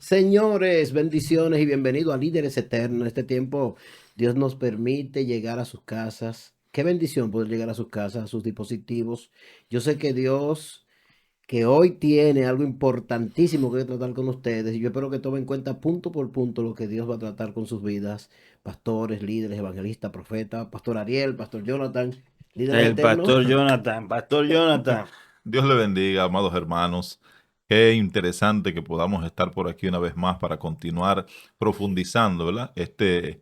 Señores, bendiciones y bienvenidos a Líderes Eternos. En este tiempo Dios nos permite llegar a sus casas. Qué bendición poder llegar a sus casas, a sus dispositivos. Yo sé que Dios, que hoy tiene algo importantísimo que tratar con ustedes y yo espero que tomen en cuenta punto por punto lo que Dios va a tratar con sus vidas. Pastores, líderes, evangelistas, profetas, Pastor Ariel, Pastor Jonathan, Líderes El Eternos. pastor Jonathan. Dios le bendiga, amados hermanos. Qué interesante que podamos estar por aquí una vez más para continuar profundizando, ¿verdad? Este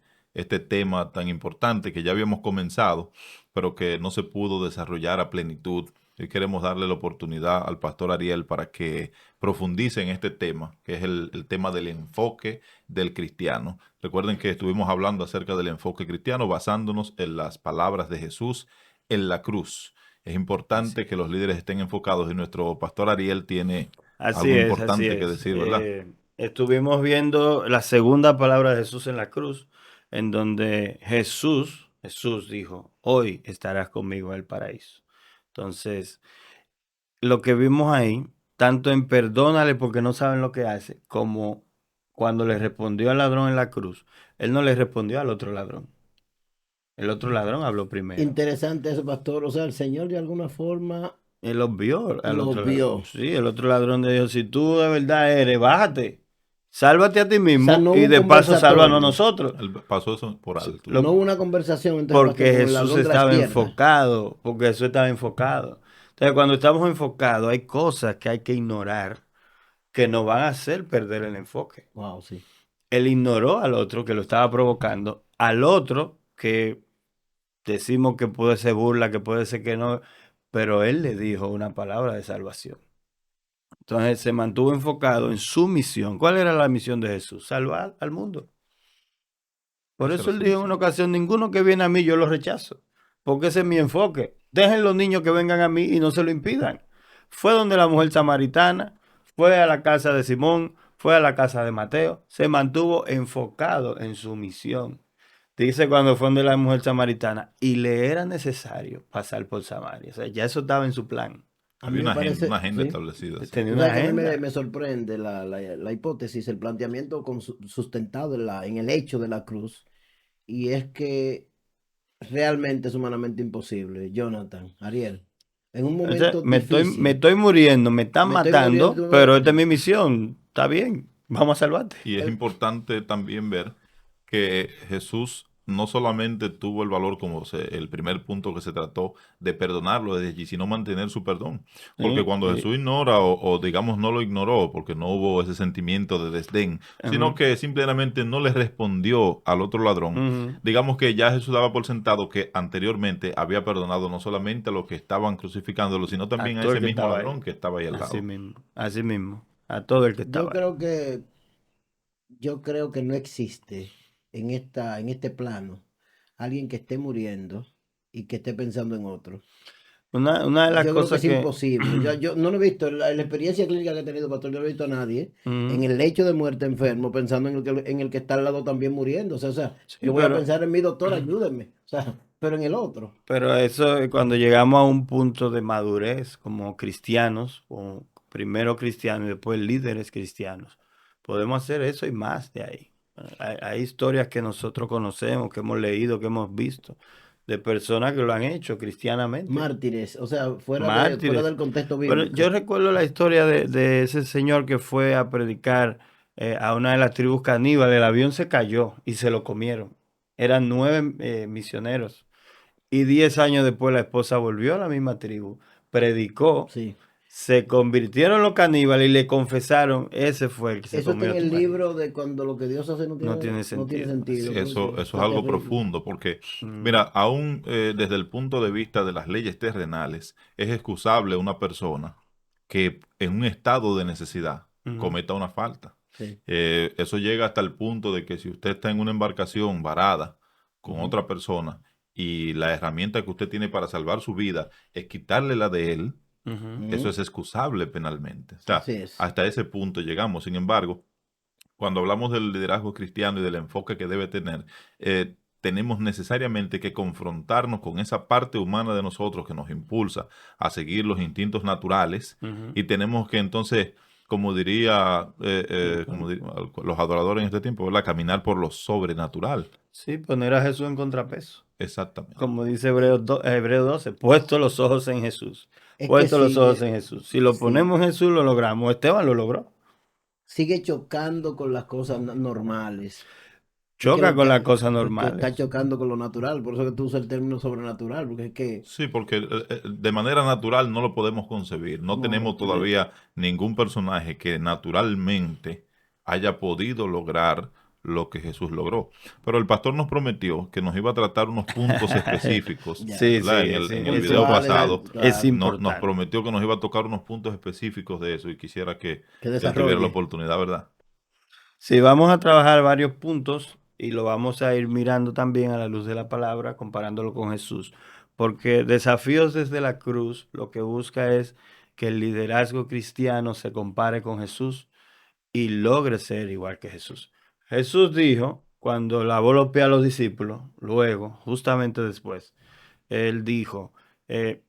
tema tan importante que ya habíamos comenzado, pero que no se pudo desarrollar a plenitud. Y queremos darle la oportunidad al pastor Ariel para que profundice en este tema, que es el tema del enfoque del cristiano. Recuerden que estuvimos hablando acerca del enfoque cristiano basándonos en las palabras de Jesús en la cruz. Es Así, importante que los líderes estén enfocados y nuestro pastor Ariel tiene así algo es, así importante que es. decir, ¿verdad? Estuvimos viendo la segunda palabra de Jesús en la cruz, en donde Jesús dijo, hoy estarás conmigo en el paraíso. Entonces, lo que vimos ahí, tanto en perdónale porque no saben lo que hace, como cuando le respondió al ladrón en la cruz, él no le respondió al otro ladrón. El otro ladrón habló primero. Interesante eso, pastor. O sea, el Señor de alguna forma Él los vio al los otro ladrón. vio. Sí, el otro ladrón de Dios. Si tú de verdad eres, bájate. Sálvate a ti O sea, mismo no hubo y un de paso sálvanos a conversatorio, nosotros. Él pasó eso por alto. no Lo- hubo una conversación entre el pastor porque con el Jesús ladrón de la estaba izquierda. enfocado. Porque Jesús estaba enfocado. Entonces, cuando estamos enfocados, hay cosas que hay que ignorar que nos van a hacer perder el enfoque. Wow, sí. Él ignoró al otro que lo estaba provocando, al otro que decimos que puede ser burla, que puede ser que no, pero él le dijo una palabra de salvación. Entonces se mantuvo enfocado en su misión. ¿Cuál era la misión de Jesús? Salvar al mundo. Por Esa eso era él su dijo en una misión. ocasión, ninguno que viene a mí yo lo rechazo, porque ese es mi enfoque. Dejen los niños que vengan a mí y no se lo impidan. Fue donde la mujer samaritana, fue a la casa de Simón, fue a la casa de Mateo, se mantuvo enfocado en su misión. Dice cuando fue donde la mujer samaritana y le era necesario pasar por Samaria. O sea, ya eso estaba en su plan. A Había mí me una parece, agenda sí. establecida, sí. Tenía Tú una sabes que a mí agenda. me sorprende la hipótesis, el planteamiento sustentado en el hecho de la cruz. Y es que realmente es humanamente imposible, Jonathan, Ariel. En un O sea, momento me difícil, estoy muriendo, me están me estoy muriendo matando, pero esta es mi misión. Está bien, vamos a salvarte. Y es importante también ver que Jesús no solamente tuvo el valor como el primer punto que se trató de perdonarlo desde allí, sino mantener su perdón. Porque Sí, cuando sí. Jesús ignora o digamos no lo ignoró, porque no hubo ese sentimiento de desdén, sino Ujú, que simplemente no le respondió al otro ladrón, ujú. digamos que ya Jesús daba por sentado que anteriormente había perdonado no solamente a los que estaban crucificándolo, sino A también a todo el ese que mismo estaba ladrón ahí. que estaba ahí al lado. Así mismo, a todo el que yo estaba ahí. creo que, yo creo que no existe en este plano alguien que esté muriendo y que esté pensando en otro. Una de las Yo creo que cosas es que... imposible. Yo no lo he visto, en la experiencia clínica que he tenido, pastor, yo no he visto a nadie en Ujú. el lecho de muerte enfermo pensando en el que está al lado también muriendo. O sea, Sí, yo voy a pensar en mi doctor, ayúdenme. O sea, pero en el otro. pero eso cuando llegamos a un punto de madurez como cristianos, o primero cristianos y después líderes cristianos, podemos hacer eso y más de ahí. Hay historias que nosotros conocemos, que hemos leído, que hemos visto, de personas que lo han hecho cristianamente, Mártires, o sea, fuera mártires. del contexto Pero yo bíblico. recuerdo la historia de ese señor que fue a predicar a una de las tribus caníbales. El avión se cayó y se lo comieron. Eran 9 misioneros. Y 10 años después la esposa volvió a la misma tribu, predicó, Sí. se convirtieron los caníbales y le confesaron, ese fue el que se Eso está comió en a tu el marido. libro de cuando lo que Dios hace No tiene no tiene sentido, sentido, así pero es. sí, Eso es está algo terrible. profundo, porque, mira, Mm, aún desde el punto de vista de las leyes terrenales, es excusable una persona que en un estado de necesidad ujú, cometa una falta. Sí. Eso llega hasta el punto de que si usted está en una embarcación varada con Ujú, otra persona y la herramienta que usted tiene para salvar su vida es quitarle la de él, ujú. eso ujú. es excusable penalmente. O sea, Así es. hasta ese punto llegamos. Sin embargo, cuando hablamos del liderazgo cristiano y del enfoque que debe tener, tenemos necesariamente que confrontarnos con esa parte humana de nosotros que nos impulsa a seguir los instintos naturales Ujú. y tenemos que entonces como diría, los adoradores en este tiempo, ¿verdad? Caminar por lo sobrenatural. Sí, poner a Jesús en contrapeso. Exactamente. Como dice Hebreo 12, puesto los ojos en Jesús. Es que Puesto los ojos sigue, en Jesús. Si lo sí, ponemos en Jesús, lo logramos. Esteban lo logró. sigue chocando con las cosas normales. Es que Choca con las cosas está normales. chocando con lo natural, por eso que tú usas el término sobrenatural, porque es que Sí, porque de manera natural no lo podemos concebir. No tenemos no, todavía ningún personaje que naturalmente haya podido lograr lo que Jesús logró. Pero el pastor nos prometió que nos iba a tratar unos puntos específicos, ya, Sí, ¿verdad? sí, En el video puntuales, pasado es claro, nos importante. prometió que nos iba a tocar unos puntos específicos de eso y quisiera que que él tuviera la desarrolle. oportunidad, ¿verdad? Sí, vamos a trabajar varios puntos y lo vamos a ir mirando también a la luz de la palabra, comparándolo con Jesús. Porque Desafíos desde la Cruz lo que busca es que el liderazgo cristiano se compare con Jesús y logre ser igual que Jesús. Jesús dijo, cuando lavó los pies a los discípulos, luego, justamente después, él dijo, eh,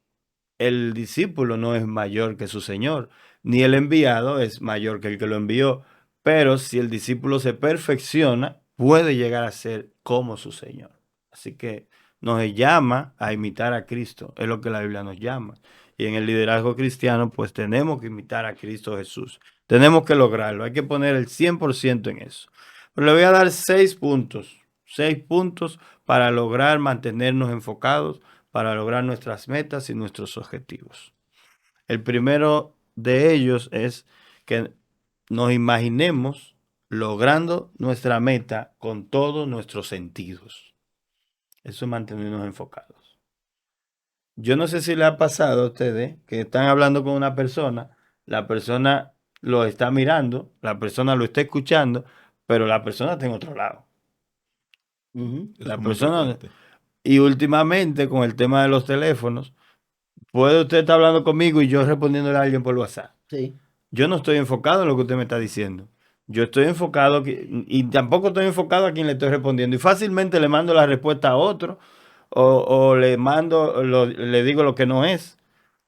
el discípulo no es mayor que su Señor, ni el enviado es mayor que el que lo envió. Pero si el discípulo se perfecciona, puede llegar a ser como su Señor. Así que nos llama a imitar a Cristo, es lo que la Biblia nos llama. Y en el liderazgo cristiano, pues tenemos que imitar a Cristo Jesús. Tenemos que lograrlo, hay que poner el 100% en eso. Pero le voy a dar 6 puntos para lograr mantenernos enfocados, para lograr nuestras metas y nuestros objetivos. El primero de ellos es que nos imaginemos logrando nuestra meta con todos nuestros sentidos. Eso es mantenernos enfocados. Yo no sé si le ha pasado a ustedes que están hablando con una persona, la persona lo está mirando, la persona lo está escuchando, pero la persona está en otro lado. Ujú. Eso La es muy persona, frecuente. y últimamente con el tema de los teléfonos, puede usted estar hablando conmigo y yo respondiéndole a alguien por WhatsApp. Sí, Yo no estoy enfocado en lo que usted me está diciendo. Yo estoy enfocado y tampoco estoy enfocado a quien le estoy respondiendo. Y fácilmente le mando la respuesta a otro o le mando, le digo lo que no es.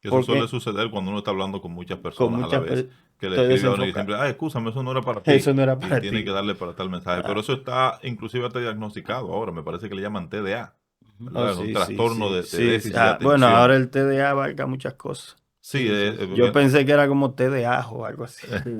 Y eso suele Porque suceder cuando uno está hablando con muchas con personas a la muchas vez, personas que le estoy escribe a uno y desenfocado. siempre, escúchame, eso no era para ti. Eso no era Y para tiene ti. que darle para tal mensaje. Pero eso está, inclusive está diagnosticado ahora, me parece que le llaman TDA, ujú, Oh, ¿verdad? Es un sí, sí, trastorno sí, de sí. déficit de Bueno, atención. ahora el TDA abarca muchas cosas. Sí, sí, sí, sí, Yo pensé que era como té de ajo o algo así. sí.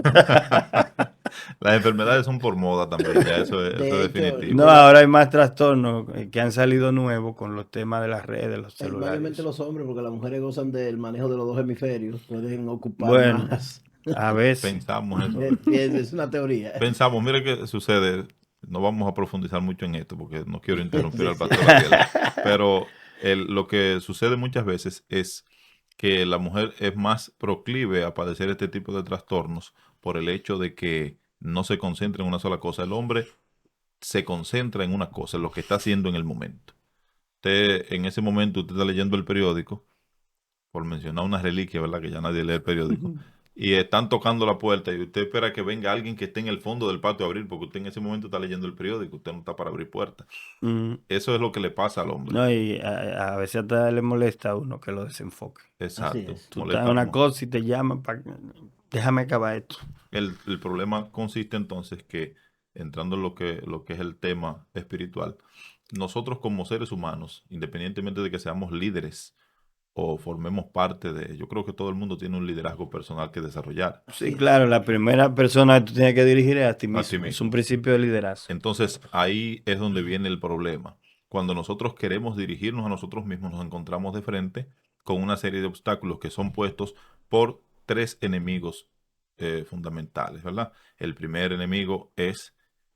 las enfermedades son por moda también, ya eso es De hecho, definitivo. No, ahora hay más trastornos que han salido nuevos con los temas de las redes, los mayormente celulares. los hombres, porque las mujeres gozan del manejo de los dos hemisferios, pueden ocupar Bueno, más. a veces. Pensamos eso. Es una teoría. Pensamos, mire qué sucede, no vamos a profundizar mucho en esto porque no quiero interrumpir Sí, al sí. pastor Ariel, pero lo que sucede muchas veces es que la mujer es más proclive a padecer este tipo de trastornos por el hecho de que no se concentra en una sola cosa. El hombre se concentra en una cosa, en lo que está haciendo en el momento. Usted, en ese momento, usted está leyendo el periódico, por mencionar una reliquia, ¿verdad? Que ya nadie lee el periódico. Y están tocando la puerta y usted espera que venga alguien que esté en el fondo del patio a abrir, porque usted en ese momento está leyendo el periódico, usted no está para abrir puertas. Mm, Eso es lo que le pasa al hombre. no, y a veces hasta le molesta a uno que lo desenfoque. Así Exacto. es. Tú estás Molesta en una como- cosa y te llaman para... Déjame acabar esto. El problema consiste entonces que, entrando en lo que es el tema espiritual, nosotros como seres humanos, independientemente de que seamos líderes o formemos parte de, yo creo que todo el mundo tiene un liderazgo personal que desarrollar. Sí, Así es. claro, la primera persona que tú tienes que dirigir es a ti A ti mismo. Es mismo. un principio de liderazgo. Entonces ahí es donde viene el problema. Cuando nosotros queremos dirigirnos a nosotros mismos, nos encontramos de frente con una serie de obstáculos que son puestos por tres enemigos fundamentales, ¿verdad? El primer enemigo es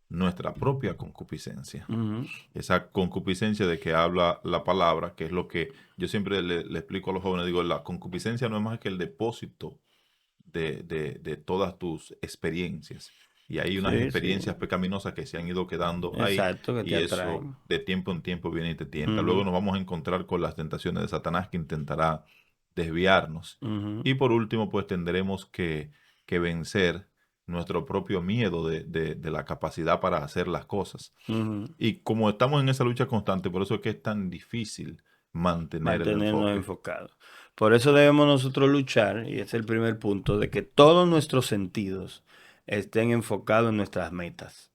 nuestra propia concupiscencia. Ujú. Esa concupiscencia de que habla la palabra, que es lo que yo siempre le explico a los jóvenes, digo, la concupiscencia no es más que el depósito de todas tus experiencias. Y hay unas Sí, sí. experiencias pecaminosas que se han ido quedando ahí Exacto, que y te eso atraen. de tiempo en tiempo viene y te tienta. Ujú. Luego nos vamos a encontrar con las tentaciones de Satanás que intentará desviarnos. Ujú. Y por último, pues tendremos que vencer nuestro propio miedo de la capacidad para hacer las cosas. Ujú. Y como estamos en esa lucha constante, por eso es que es tan difícil mantener el Mantenernos enfoque. enfocados. Por eso debemos nosotros luchar, y es el primer punto, de que todos nuestros sentidos estén enfocados en nuestras metas.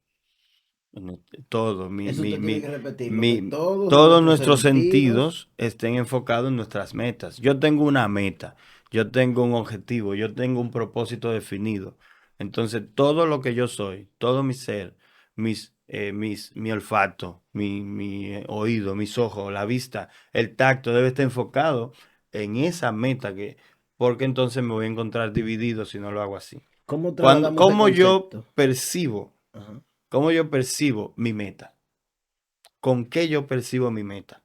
Todo, Eso usted tiene que repetirlo, que mi- todos todos nuestros nuestros sentidos, sentidos estén enfocados en nuestras metas. Yo tengo una meta, yo tengo un objetivo, yo tengo un propósito definido. Entonces, todo lo que yo soy, todo mi ser, mi olfato, mi oído, mis ojos, la vista, el tacto, debe estar enfocado en esa meta porque entonces me voy a encontrar dividido si no lo hago así. ¿cómo trasladamos ese ¿Cómo yo concepto? percibo? Ajá. ¿Cómo yo percibo mi meta? ¿Con qué yo percibo mi meta?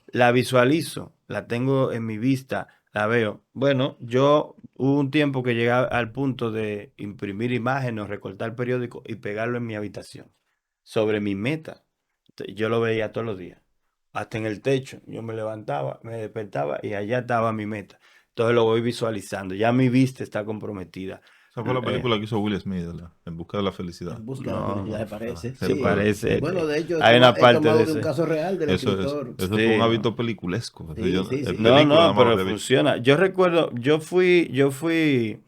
La visualizo, la tengo en mi vista, la veo. Bueno, yo hubo un tiempo que llegué al punto de imprimir imágenes, recortar periódico y pegarlo en mi habitación, sobre mi meta. Yo lo veía todos los días, hasta en el techo. Yo me levantaba, me despertaba y allá estaba mi meta. Entonces lo voy visualizando. Ya mi vista está comprometida. Esa fue la Eh, película que hizo Will Smith, En busca de la felicidad. En busca de la no, felicidad, no. se parece. Se Se Sí. parece. Bueno, de hecho, Hay una es parte de tomado de un ese. caso real del escritor. Eso fue Sí, un no. hábito peliculesco. Sí, sí, sí. No, Película nada no, más lo pero había visto. funciona. Yo recuerdo, yo fui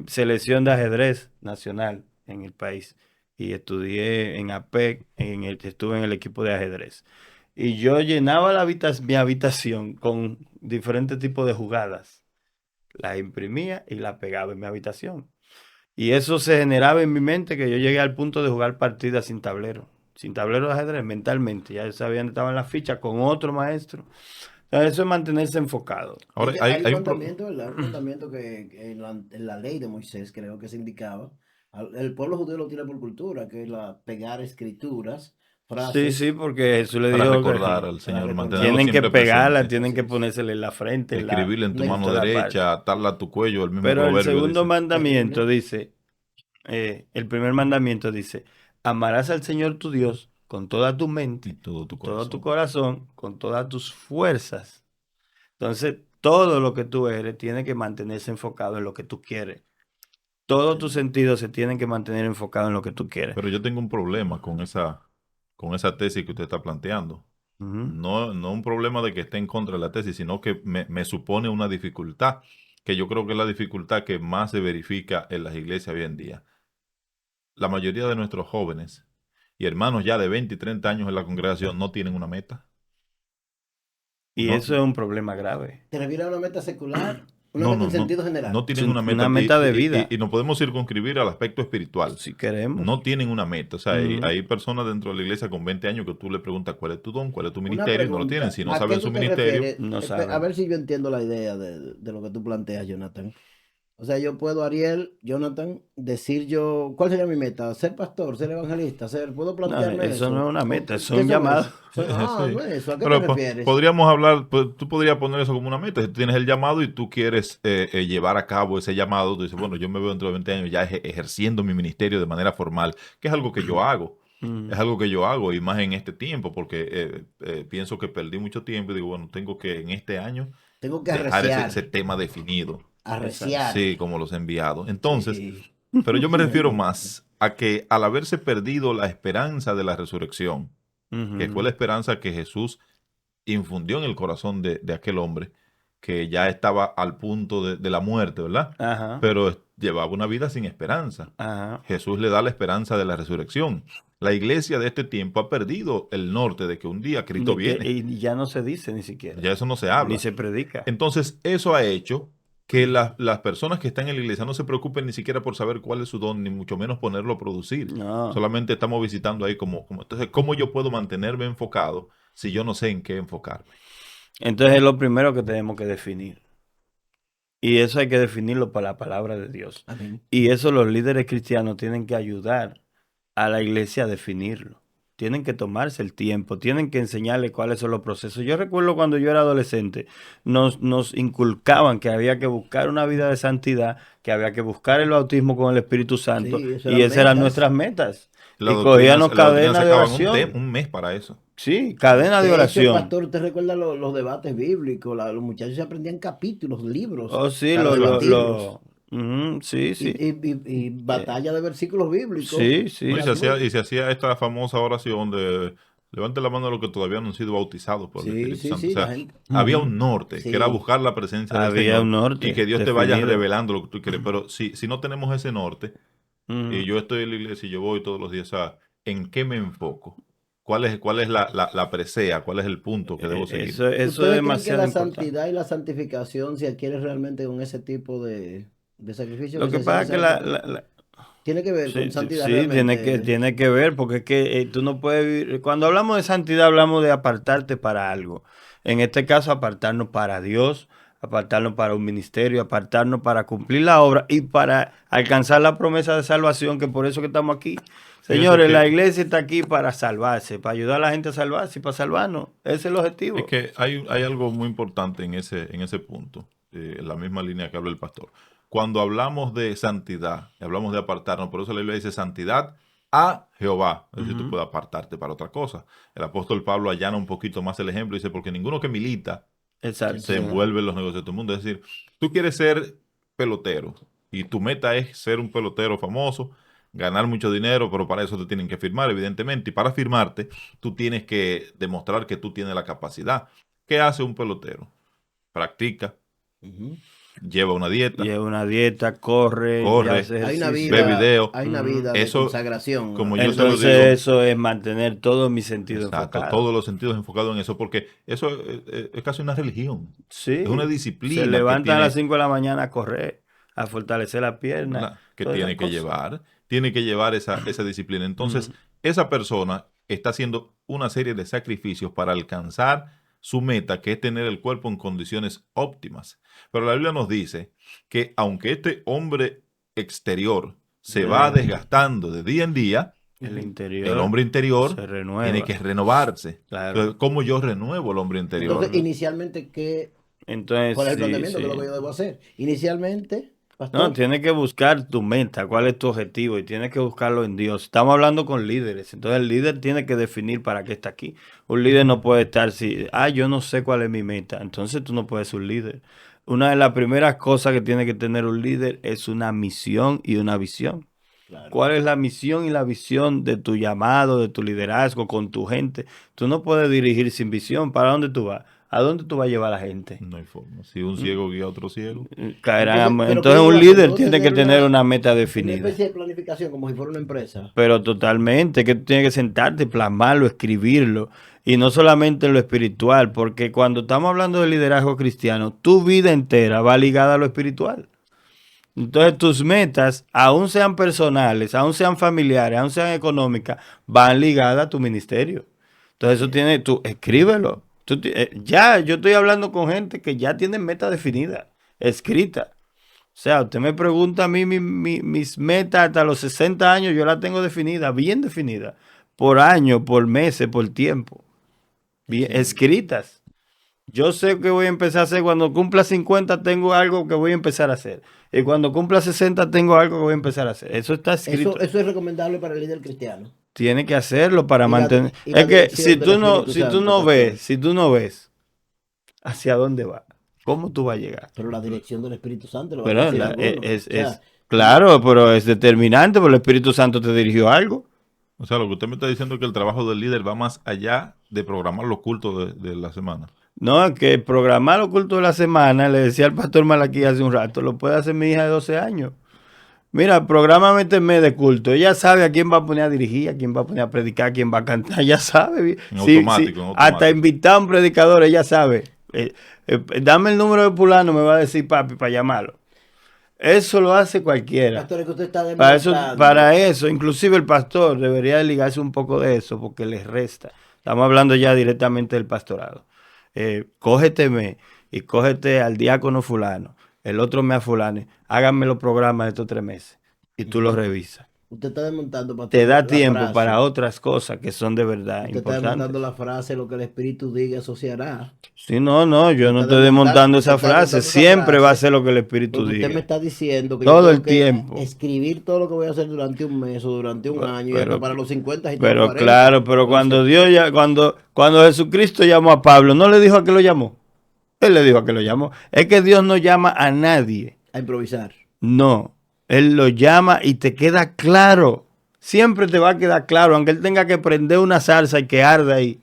selección de ajedrez nacional en el país y estudié en APEC, estuve en el equipo de ajedrez. Y yo llenaba mi habitación con diferentes tipos de jugadas. Las imprimía y las pegaba en mi habitación. Y eso se generaba en mi mente que yo llegué al punto de jugar partidas sin tablero de ajedrez mentalmente. Ya yo sabía dónde estaban las fichas con otro maestro. Entonces, eso es mantenerse enfocado. Ahora, Que hay un mandamiento, ¿verdad? Un mandamiento que en la ley de Moisés creo que se indicaba. El pueblo judío lo tiene por cultura, que es pegar escrituras, Sí, sí, frases porque Jesús le para dijo recordar que al para Señor, recordar. mantenerlo tienen que siempre pegarla, presente. tienen Así que es. ponérsela en la frente, Escribirla en tu Una- en mano toda derecha, parte. atarla a tu cuello, el mismo Pero el proverbio segundo dice. mandamiento Terrible. dice, el primer mandamiento dice, amarás al Señor tu Dios con toda tu mente, Y todo tu con todo tu corazón. corazón, con todas tus fuerzas. Entonces, todo lo que tú eres tiene que mantenerse enfocado en lo que tú quieres. Todos tus sentidos se tienen que mantener enfocados en lo que tú quieres. Pero yo tengo un problema con esa tesis que usted está planteando. Ujú. No un problema de que esté en contra de la tesis, sino que me supone una dificultad, que yo creo que es la dificultad que más se verifica en las iglesias hoy en día. La mayoría de nuestros jóvenes y hermanos ya de 20 y 30 años en la congregación no tienen una meta. Y No, eso es un problema grave. ¿Te refieres a una meta secular? Una no, meta no, en no, sentido general. no Es tienen una meta una meta de vida, y nos podemos circunscribir al aspecto espiritual. si queremos. No tienen una meta. O sea, Ujú. hay personas dentro de la iglesia con 20 años que tú le preguntas cuál es tu don, cuál es tu Una ministerio y no lo tienen. pregunta, Si no ¿a qué saben su tú te ministerio, refieres? No A saben. ver si yo entiendo la idea de lo que tú planteas, Jonathan. O sea, yo puedo, Ariel, Jonathan, decir yo, ¿cuál sería mi meta? Ser pastor, ser evangelista, ¿puedo No, plantearme eso no eso? es una ¿O meta, eso qué es un son llamado. eso? No sí. es eso, ¿a qué te Pero refieres? podríamos hablar, pues, tú podrías poner eso como una meta. Si tú tienes el llamado y tú quieres llevar a cabo ese llamado, tú dices, bueno, yo me veo dentro de 20 años ya ejerciendo mi ministerio de manera formal, que es algo que yo hago. Es Ujú. algo que yo hago y más en este tiempo, porque pienso que perdí mucho tiempo y digo, bueno, tengo que en este año Tengo que dejar arreciar, ese tema definido. Exacto. arreciar. Sí, como los enviados. Entonces, Sí. pero yo me refiero más a que al haberse perdido la esperanza de la resurrección, que fue Ujú. la esperanza que Jesús infundió en el corazón de aquel hombre, que ya estaba al punto de la muerte, ¿verdad? Ajá, Pero llevaba una vida sin esperanza. ajá. Jesús le da la esperanza de la resurrección. La iglesia de este tiempo ha perdido el norte de que un día Cristo viene. Y ya no se dice ni siquiera, Ya eso no se ni habla. se predica. Entonces, eso ha hecho que las personas que están en la iglesia no se preocupen ni siquiera por saber cuál es su don, ni mucho menos ponerlo a producir. No. Solamente estamos visitando ahí entonces, ¿cómo yo puedo mantenerme enfocado si yo no sé en qué enfocarme? Entonces es lo primero que tenemos que definir. Y eso hay que definirlo por la palabra de Dios. Amén. Y eso los líderes cristianos tienen que ayudar a la iglesia a definirlo. Tienen que tomarse el tiempo, tienen que enseñarle cuáles son los procesos. Yo recuerdo cuando yo era adolescente, nos inculcaban que había que buscar una vida de santidad, que había que buscar el bautismo con el Espíritu Santo, Sí, esas y eran esas eran metas. nuestras metas. La Y doctrina, cogíamos la doctrina cadena de sacaban oración. un mes para eso. Sí, cadena de De hecho, oración. pastor, ¿usted recuerda los debates bíblicos? Los muchachos se aprendían capítulos, libros, Oh, sí, para debatirlos. sí, Y, sí. y batalla de versículos bíblicos. Sí, ¿No? sí, Las muy- Y se hacía esta famosa oración de Levante la mano a los que todavía no han sido bautizados por el Sí, Espíritu sí, Santo. sí, O sea, la gente. había un norte, que era Sí. buscar la presencia del Había Señor un norte y que Dios te vaya definido. revelando lo que tú quieres. Pero si no tenemos ese norte, y Ujú. yo estoy en la iglesia y yo voy todos los días, o sea, ¿en qué me enfoco? ¿Cuál es la presea? ¿Cuál es el punto que debo seguir? Eso es ¿Ustedes creen que demasiado la importante. santidad y la santificación se adquiere realmente con ese tipo de sacrificio Lo que se que hacía en pasa es esa que época? Tiene que ver con sí, santidad sí, realmente. tiene que ver, porque es que tú no puedes vivir. Cuando hablamos de santidad, hablamos de apartarte para algo. En este caso, apartarnos para Dios, apartarnos para un ministerio, apartarnos para cumplir la obra y para alcanzar la promesa de salvación, que por eso que estamos aquí. Fíjese Señores, la que iglesia está aquí para salvarse, para ayudar a la gente a salvarse y para salvarnos. Ese es el Es objetivo. que hay algo muy importante en ese punto, en la misma línea que habla el pastor. Cuando hablamos de santidad, hablamos de apartarnos, por eso la Biblia dice santidad a Jehová. Es decir, tú Ujú. puedes apartarte para otra cosa. El apóstol Pablo allana un poquito más el ejemplo, dice, porque ninguno que milita Exacto. se envuelve en los negocios de tu mundo. Es decir, tú quieres ser pelotero y tu meta es ser un pelotero famoso, ganar mucho dinero, pero para eso te tienen que firmar, evidentemente. Y para firmarte, tú tienes que demostrar que tú tienes la capacidad. ¿Qué hace un pelotero? Practica, Ujú. lleva una dieta, Lleva una dieta, corre, ya corre, hace ejercicio. ve video. Hay una Ujú. vida de Eso, consagración como yo se lo Entonces digo, eso es mantener todo mi sentido exacto, enfocado. todos los sentidos enfocados en eso, porque eso es casi una religión. Es una Sí, se disciplina que levantan a las tiene 5 de la mañana a correr, a fortalecer la pierna, ¿verdad? Que todas esas cosas. tiene que llevar esa disciplina. Entonces, Ujú. esa persona está haciendo una serie de sacrificios para alcanzar su meta, que es tener el cuerpo en condiciones óptimas. Pero la Biblia nos dice que aunque este hombre exterior se va Sí, desgastando de día en día, el Ujú. el interior hombre interior se tiene que renueva, renovarse. claro. Entonces, ¿cómo yo renuevo el hombre Entonces, interior? Ujú. inicialmente, Entonces, ¿cuál es el sí, planteamiento? ¿Qué es lo que sí. yo debo hacer? Inicialmente, No, pastor. tienes que buscar tu meta, cuál es tu objetivo y tienes que buscarlo en Dios. Estamos hablando con líderes, entonces el líder tiene que definir para qué está aquí. Un líder no puede estar si, yo no sé cuál es mi meta, entonces tú no puedes ser un líder. Una de las primeras cosas que tiene que tener un líder es una misión y una visión. Claro. ¿Cuál es la misión y la visión de tu llamado, de tu liderazgo con tu gente? Tú no puedes dirigir sin visión. ¿Para dónde tú vas? ¿A dónde tú vas a llevar a la gente? No hay forma. Si un ¿Mm? ciego guía a otro ciego, Entonces, ¿pero qué Entonces debo un hacer? líder ¿Debo tiene que tener tener una meta una definida. especie de planificación como si fuera una empresa? Pero totalmente, que tú tienes que sentarte, plasmarlo, escribirlo. Y no solamente en lo espiritual, porque cuando estamos hablando de liderazgo cristiano, tu vida entera va ligada a lo espiritual. Entonces tus metas, aun sean personales, aun sean familiares, aun sean económicas, van ligadas a tu ministerio. Entonces eso Bien. tiene, tú escríbelo. Ya, yo estoy hablando con gente que ya tiene metas definidas, escritas. O sea, usted me pregunta a mí mis metas hasta los 60 años, yo las tengo definidas, bien definidas, por año, por meses, por tiempo, bien Excelente. escritas. Yo sé que voy a empezar a hacer, cuando cumpla 50 tengo algo que voy a empezar a hacer. Y cuando cumpla 60 tengo algo que voy a empezar a hacer. Eso está escrito. Eso es recomendable para el líder cristiano. Tiene que hacerlo para Y la, mantener. y la Es que dirección del Espíritu Santo, pastor. si tú no ves hacia dónde va, ¿cómo tú vas a llegar? Pero la dirección del Espíritu Santo lo van a Pero decir algunos. O sea, claro, pero es determinante, porque el Espíritu Santo te dirigió a algo. o sea, lo que usted me está diciendo es que el trabajo del líder va más allá de programar los cultos de la semana. No, que programar los cultos de la semana, le decía al pastor Malaquí hace un rato, lo puede hacer mi hija de 12 años. Mira, prográmame este mes de culto. Ella sabe a quién va a poner a dirigir, a quién va a poner a predicar, a quién va a cantar. Ella sabe. En Sí, automático, en hasta automático. invitar a un predicador, ella sabe. Dame el número de fulano, me va a decir papi para llamarlo. Eso lo hace cualquiera. pastor, es que usted está demostrando. Para eso, inclusive el pastor debería ligarse un poco de eso porque les resta. Estamos hablando ya directamente del pastorado. Cógeteme y cógete al diácono fulano, el otro mes a fulano, háganme los programas de estos 3 meses y tú los revisas. Usted está desmontando, pastor, Te da la tiempo frase. para otras cosas que son de verdad Usted está desmontando importantes. la frase, lo que el Espíritu diga, eso se hará. Sí, no, yo no Está estoy desmontando esa está frase. desmontando esa Siempre va a frase, ser lo que el Espíritu porque usted me diga. está diciendo que yo Todo tengo el que tiempo. escribir todo lo que voy a hacer durante un mes o durante un año y hasta Pero, para los 50 y pero 40. claro, pero cuando Entonces, Dios ya, cuando Jesucristo llamó a Pablo, ¿no le dijo a qué lo llamó? Él le dijo a qué lo llamó. Es que Dios no llama a nadie. a improvisar. No. Él lo llama y te queda claro. siempre te va a quedar claro, aunque él tenga que prender una salsa y que arda ahí,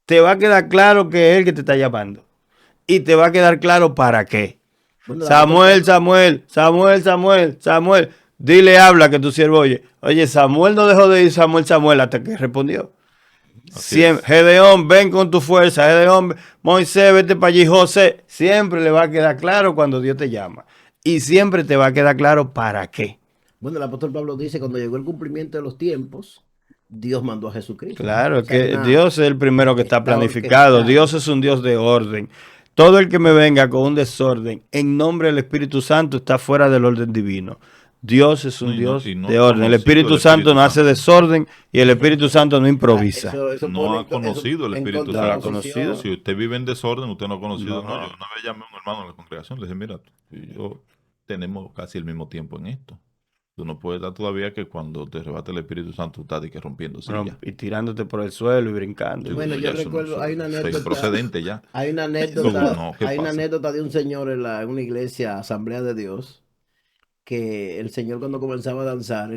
te va a quedar claro que es él que te está llamando. Y te va a quedar claro para qué. Bueno, Samuel, Samuel, Samuel, Samuel, Samuel, dile, habla que tu siervo oye. Oye, Samuel no dejó de ir Samuel, Samuel hasta que respondió. Siempre, Gedeón, ven con tu fuerza, Gedeón, Moisés, vete para allí, José. Siempre le va a quedar claro cuando Dios te llama. Y siempre te va a quedar claro para qué. Bueno, el apóstol Pablo dice, cuando llegó el cumplimiento de los tiempos, Dios mandó a Jesucristo. Claro, O sea, que Dios es el primero que está planificado. orquestado. Dios es un Dios de orden. Todo el que me venga con un desorden en nombre del Espíritu Santo está fuera del orden divino. Dios es un No, Dios y no de orden. El Espíritu Santo no hace desorden y el Espíritu Santo no improvisa. Eso No pone ha conocido el en Espíritu No lo ha contraposición. conocido. Si usted vive en desorden, usted no ha conocido. No. No, yo una vez llamé a un hermano de la congregación, le dije, mira, tú y yo tenemos casi el mismo tiempo en esto. Tú no puedes dar todavía que cuando te rebate el Espíritu Santo, tú estás de que rompiendo sillas. Y tirándote por el suelo y brincando. Sí, Bueno, ya yo eso recuerdo, eso hay una es anécdota. improcedente ya. Hay una anécdota, No, ¿qué hay una pasa? anécdota de un señor en una iglesia, Asamblea de Dios, que el señor cuando comenzaba a danzar,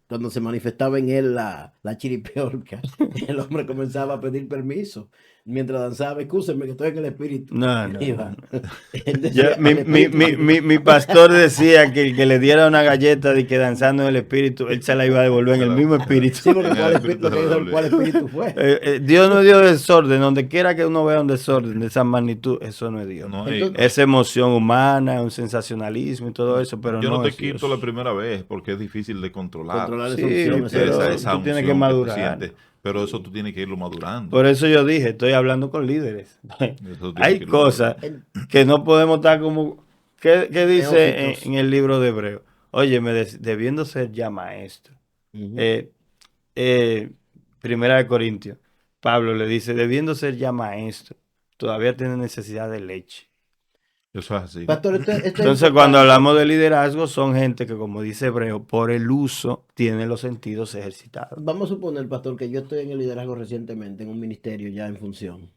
cuando se manifestaba en él la chiripiorca, el hombre comenzaba a pedir permiso mientras danzaba. Excúsenme que estoy en el espíritu. No, no, Iba. no. Él decía, Mi, "El mi, espíritu". mi, mi, mi pastor decía que el que le diera una galleta de que danzando en el espíritu, él se la iba a devolver en el mismo espíritu. Sí, porque En el cuál espíritu espíritu, lo que dice, redoble. ¿cuál espíritu fue? Dios no dio desorden. Donde quiera que uno vea un desorden de esa magnitud, eso no es Dios. No, Entonces- Es emoción humana, un sensacionalismo y todo eso, pero yo no no te es quito Dios. la primera vez porque es difícil de controlar. Controlar esa Sí, unción, pero esa tú tienes que unción madurar. sientes, pero eso tú tienes que irlo madurando. Por eso yo dije, estoy hablando con líderes. Eso tienes Hay que irlo cosas madurando. que no podemos estar como... ¿Qué dice Neófitos. en el libro de Hebreo? Oye, debiendo ser ya maestro. Ujú. Primera de Corintios, Pablo le dice, debiendo ser ya maestro, todavía tiene necesidad de leche. Eso es así. Pastor, esto es Entonces, cuando importante. hablamos de liderazgo, son gente que, como dice Hebreo, por el uso tiene los sentidos ejercitados. Vamos a suponer, pastor, que yo estoy en el liderazgo recientemente, en un ministerio ya en función.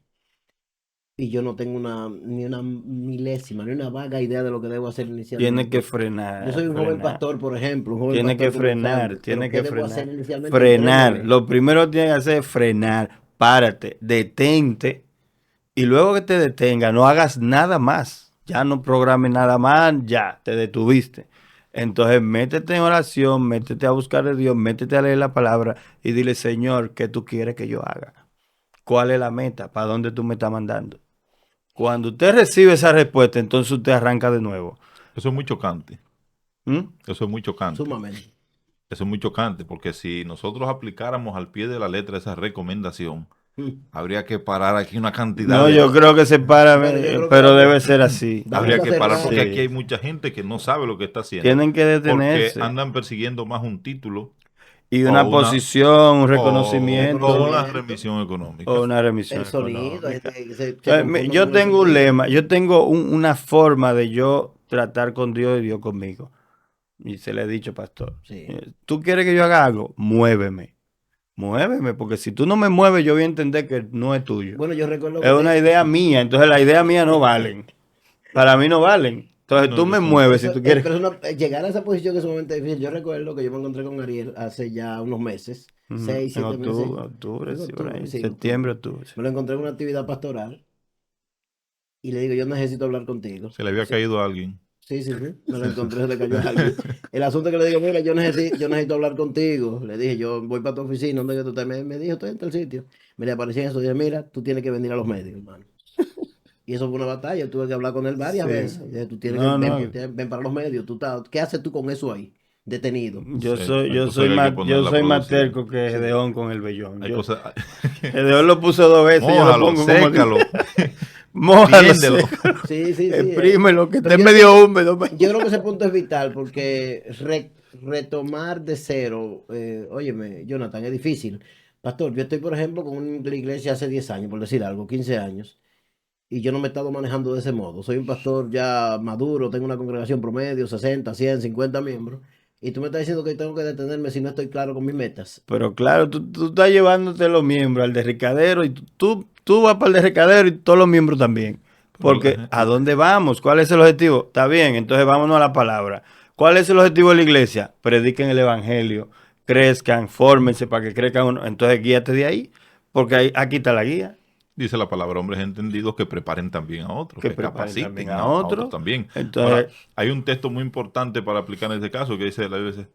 Y yo no tengo ni una milésima, ni una vaga idea de lo que debo hacer inicialmente. Tiene que frenar. Yo soy un joven frenar. pastor, por ejemplo. Un joven Tiene que pastor frenar, comenzando, tiene pero que ¿qué debo frenar. hacer inicialmente? Frenar. Entréname. Lo primero que tienes que hacer es frenar. Párate, detente. Y luego que te detenga, no hagas nada más. Ya no programes nada más, ya te detuviste. Entonces, métete en oración, métete a buscar a Dios, métete a leer la palabra y dile, Señor, ¿qué tú quieres que yo haga? ¿Cuál es la meta? ¿Para dónde tú me estás mandando? Cuando usted recibe esa respuesta, entonces usted arranca de nuevo. Eso es muy chocante. ¿Mm? Eso es muy chocante. Sumamente. Eso es muy chocante porque si nosotros aplicáramos al pie de la letra esa recomendación, habría que parar aquí una cantidad No, de... yo creo que se para, Bueno, yo creo pero que- debe ser así. Vamos Habría a que parar cerrar. porque Sí. aquí hay mucha gente que no sabe lo que está haciendo. Tienen que detenerse. Porque andan persiguiendo más un título Y o una una- posición, un o reconocimiento una remisión económica. o una remisión El sonido. económica. hay gente que se Yo confunde con el tengo un sonido. lema, yo tengo una forma de yo tratar con Dios y Dios conmigo. Y se le he dicho, pastor, Sí. ¿tú quieres que yo haga algo? Muéveme. Muéveme, porque si tú no me mueves, yo voy a entender que no es tuyo. Bueno, yo recuerdo Es una idea mía, entonces las ideas mías no valen. Para mí no valen. Entonces No, tú me eso- mueves si tú quieres. pero llegar a esa posición es sumamente difícil. Yo recuerdo que yo me encontré con Ariel hace ya unos meses, Ujú. 6, En 7 meses. octubre, En sí, por ahí. octubre, sí, Septiembre, octubre. Me lo encontré en una actividad pastoral y le digo, yo necesito hablar contigo. Se le había caído a alguien. Sí, sí, sí. Me lo encontré, se le cayó a alguien. El asunto es que le digo, mira, yo necesito hablar contigo. Le dije, yo voy para tu oficina, ¿dónde que tú estás? Me dijo, estoy en tal sitio. Me le apareció en eso. Dije, mira, tú tienes que venir a los medios, hermano. Y eso fue una batalla. Tuve que hablar con él varias Sí. veces. Dije, tú tienes No, que no. ven para los medios. ¿Qué haces tú con eso ahí? Detenido. Yo Sí, soy entonces hay que más, ponerla yo a soy más producir. terco que Gedeón con el vellón. Hay Yo- cosas... Gedeón lo puso 2 veces, yo lo Mójalo, pongo sécalo, mójalo, tiéndelo. sécalo, Sí, sí, sí. exprímelo, que Pero esté yo- medio húmedo. Yo creo que ese punto es vital porque retomar de cero, óyeme, Jonathan, es difícil. Pastor, yo estoy, por ejemplo, con la iglesia hace 10 años, por decir algo, 15 años, y yo no me he estado manejando de ese modo. Soy un pastor ya maduro, tengo una congregación promedio, 60, 100, 50 miembros, y tú me estás diciendo que tengo que detenerme si no estoy claro con mis metas. Pero claro, tú estás llevándote los miembros al de Ricadero y tú vas para el de Ricadero y todos los miembros también. Porque ¿a dónde vamos? ¿Cuál es el objetivo? Está bien, entonces vámonos a la palabra. ¿Cuál es el objetivo de la iglesia? Prediquen el evangelio, crezcan, fórmense para que crezcan uno. Entonces guíate de ahí, porque aquí está la guía, Dice la palabra hombres entendidos que preparen también a otros, que que preparen también capaciten a a otros otros. también. Ahora, Entonces, hay un texto muy importante para aplicar en este caso que dice la Biblia,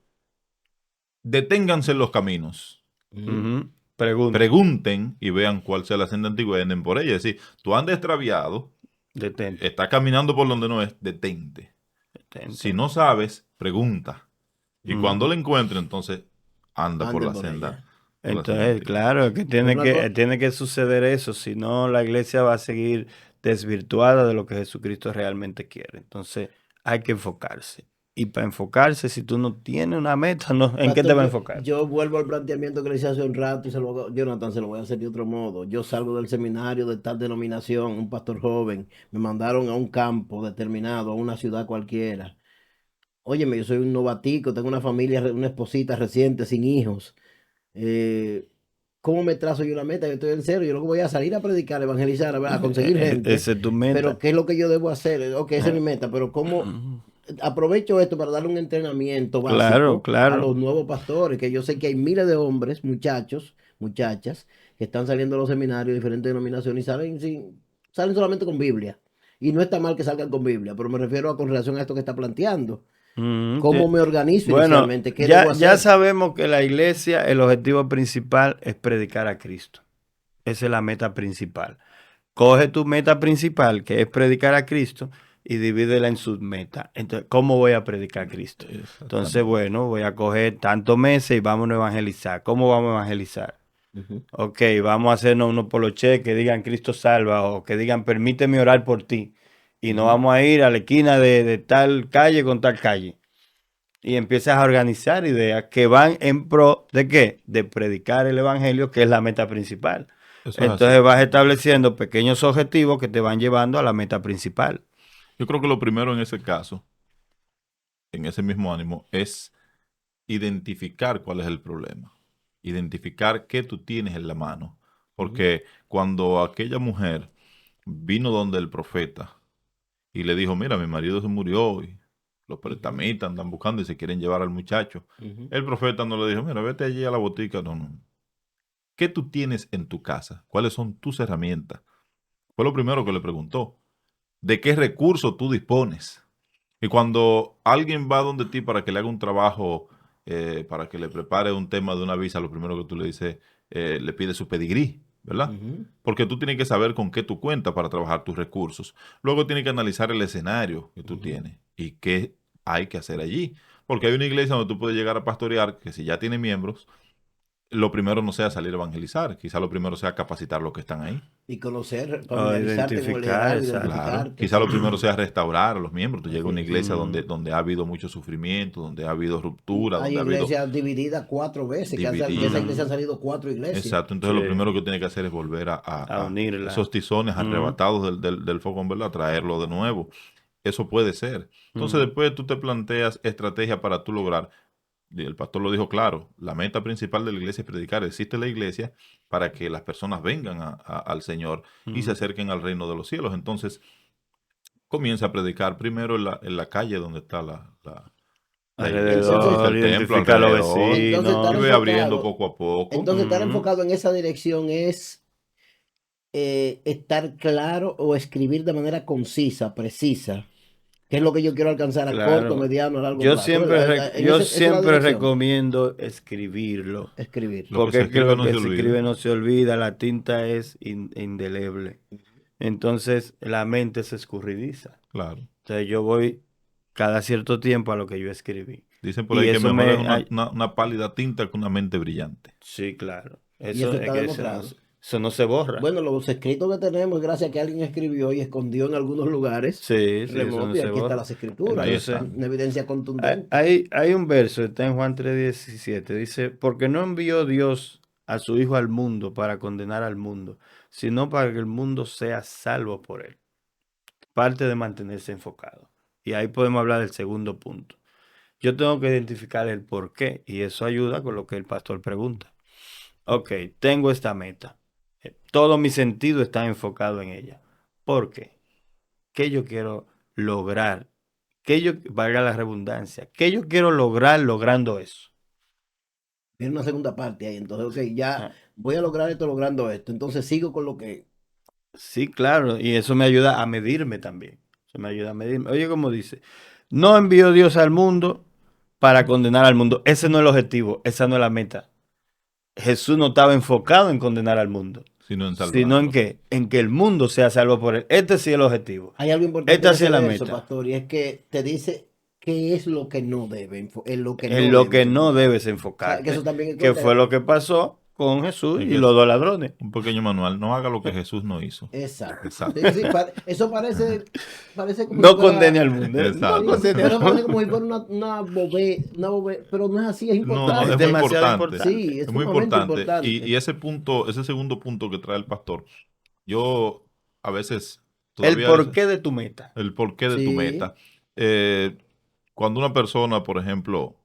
deténganse en los caminos, Ujú. pregunta, pregunten y vean cuál sea la senda antigua y anden por ella. Es decir, tú andas extraviado, detente, estás caminando por donde no es, detente. Si detente. no sabes, pregunta. Y cuando Ujú. la encuentre, entonces anda Anden por ella. por la senda Entonces, antigua. claro, es que Pero una cosa, tiene que suceder eso, si no la iglesia va a seguir desvirtuada de lo que Jesucristo realmente quiere. Entonces, hay que enfocarse. Y para enfocarse, si tú no tienes una meta, no, ¿en qué te pastor, va a yo, enfocar? yo vuelvo al planteamiento que le hice hace un rato y Jonathan se lo voy a hacer de otro modo. Yo salgo del seminario de tal denominación, un pastor joven, me mandaron a un campo determinado, a una ciudad cualquiera. Óyeme, yo soy un novatico, tengo una familia, una esposita reciente, sin hijos. Eh, ¿Cómo me trazo yo la meta? Yo estoy en cero, yo lo que voy a salir a predicar, a evangelizar, a conseguir gente. Esa es tu meta. Pero ¿qué es lo que yo debo hacer? Ok, esa es mi Eh, meta, pero ¿cómo ujú. aprovecho esto para darle un entrenamiento Claro, básico a claro. los nuevos pastores? Que yo sé que hay miles de hombres, muchachos, muchachas, que están saliendo de los seminarios de diferentes denominaciones y salen solamente con Biblia. Y no está mal que salgan con Biblia, pero me refiero con relación a esto que está planteando. Ujú, ¿Cómo me organizo bueno, inicialmente? ¿Qué debo ya hacer? sabemos que la iglesia, el objetivo principal es predicar a Cristo. Esa es la meta principal. Coge tu meta principal, que es predicar a Cristo, y divídela en sus metas. Entonces, ¿cómo voy a predicar a Cristo? Entonces, Exactamente. bueno, voy a coger tantos meses y vamos a evangelizar. ¿Cómo vamos a evangelizar? Ujú, Ok, vamos a hacernos unos poloché que digan Cristo salva o que digan permíteme orar por ti. Y no ujú. vamos a ir a la esquina de tal calle con tal calle. Y empiezas a organizar ideas que van en pro de qué? De predicar el evangelio, que es la meta principal. Eso es así. Entonces vas estableciendo pequeños objetivos que te van llevando a la meta principal. Yo creo que lo primero en ese caso, en ese mismo ánimo, es identificar cuál es el problema. Identificar qué tú tienes en la mano. Ujú, Porque cuando aquella mujer vino donde el profeta y le dijo, mira, mi marido se murió y los ujú, pretamitas andan buscando y se quieren llevar al muchacho. ujú, El profeta no le dijo, mira, vete allí a la botica. No, no. ¿Qué tú tienes en tu casa? ¿Cuáles son tus herramientas? Fue lo primero que le preguntó. ¿De qué recursos tú dispones? Y cuando alguien va donde ti para que le haga un trabajo, para que le prepare un tema de una visa, lo primero que tú le dices, le pides su pedigrí, ¿verdad? ujú, Porque tú tienes que saber con qué tú cuentas para trabajar tus recursos. Luego tienes que analizar el escenario que tú ujú. tienes y qué hay que hacer allí. Porque hay una iglesia donde tú puedes llegar a pastorear, que si ya tiene miembros, lo primero no sea salir a evangelizar, quizá lo primero sea capacitar los que están ahí. Y conocer, O familiarizarte con el identificar, liderazgo, exacto. Claro, identificarte. quizá lo primero sea restaurar a los miembros. Tú llegas a Así una es. iglesia Mm, donde ha habido mucho sufrimiento, donde ha habido ruptura, Hay donde ha habido iglesias divididas 4 veces, de esa iglesia han ujú, salido 4 iglesias. exacto. Entonces lo sí, primero que tiene que hacer es volver a a unirla. esos tizones Ujú, arrebatados del foco, en verdad, traerlo de nuevo. Eso puede ser. Entonces ujú, después tú te planteas estrategia para tú lograr. Y el pastor lo dijo claro, la meta principal de la iglesia es predicar. Existe la iglesia para que las personas vengan al Señor y se ujú. acerquen al reino de los cielos. Entonces comienza a predicar primero en la calle donde está la iglesia, donde está Entonces, Alrededor, el templo, identifica a los alrededor, entonces y estar vecinos. ve abriendo enfocado, poco a poco. entonces estar Ujú, enfocado en esa dirección es estar claro o escribir de manera concisa, precisa, qué es lo que yo quiero alcanzar a corto, claro. mediano, a largo plazo, ¿verdad? Yo Esa es la siempre dirección, recomiendo escribirlo. escribir. Lo que se Porque es que escribe lo no se que se olvida. escribe no se olvida, la tinta es indeleble. Entonces la mente se escurridiza. Claro. Entonces yo voy cada cierto tiempo a lo que yo escribí. Dicen por Y ahí que eso mejor es me... una pálida tinta que una mente brillante. sí, claro. Y Eso eso es está que demostrado. eso no se borra. Bueno, los escritos que tenemos, es gracias a que alguien escribió y escondió en algunos lugares Sí, sí, eso no remotos, y se aquí están borra. las escrituras, Ahí Entonces, están. una evidencia contundente. hay un verso, está en Juan 3:17, dice, porque no envió Dios a su Hijo al mundo para condenar al mundo, sino para que el mundo sea salvo por él. Parte de mantenerse enfocado. Y ahí podemos hablar del segundo punto. Yo tengo que identificar el por qué y eso ayuda con lo que el pastor pregunta. Ok, tengo esta meta. Todo mi sentido está enfocado en ella. ¿Por qué? ¿Qué yo quiero lograr? ¿Qué yo, valga la redundancia, qué yo quiero lograr logrando eso? Viene una segunda parte ahí. Entonces, ok, ya Ah, voy a lograr esto logrando esto. Entonces sigo con lo que... sí, claro, y eso me ayuda a medirme también. Eso me ayuda a medirme. Oye, como dice, no envió Dios al mundo para condenar al mundo. Ese no es el objetivo, esa no es la meta. Jesús no estaba enfocado en condenar al mundo, sino en sino en salvarlo. que el mundo sea salvo por él. Este sí es el objetivo. Hay algo importante en Esta sí ese es la verso, meta. pastor, y es que te dice qué es lo que no debe, en lo que En no lo que debes no enfocar. debes O sea, que eso enfocarte, también que cuenta. fue lo que pasó con Jesús Es y que los es dos ladrones. un pequeño manual. No haga lo que Jesús no hizo. Exacto. Exacto. Sí, sí, eso parece como si No condene fuera, al mundo, ¿eh? No sí, Exacto. condene al pero parece mundo. como si fuera pero no es así, es No, no, Es es muy importante. demasiado importante. importante. Sí, es Es muy sumamente importante. Y importante. ese punto, ese segundo punto que trae el pastor, yo a veces El todavía porqué de tu meta. el porqué de tu Sí. meta. Eh, Cuando una persona, por ejemplo,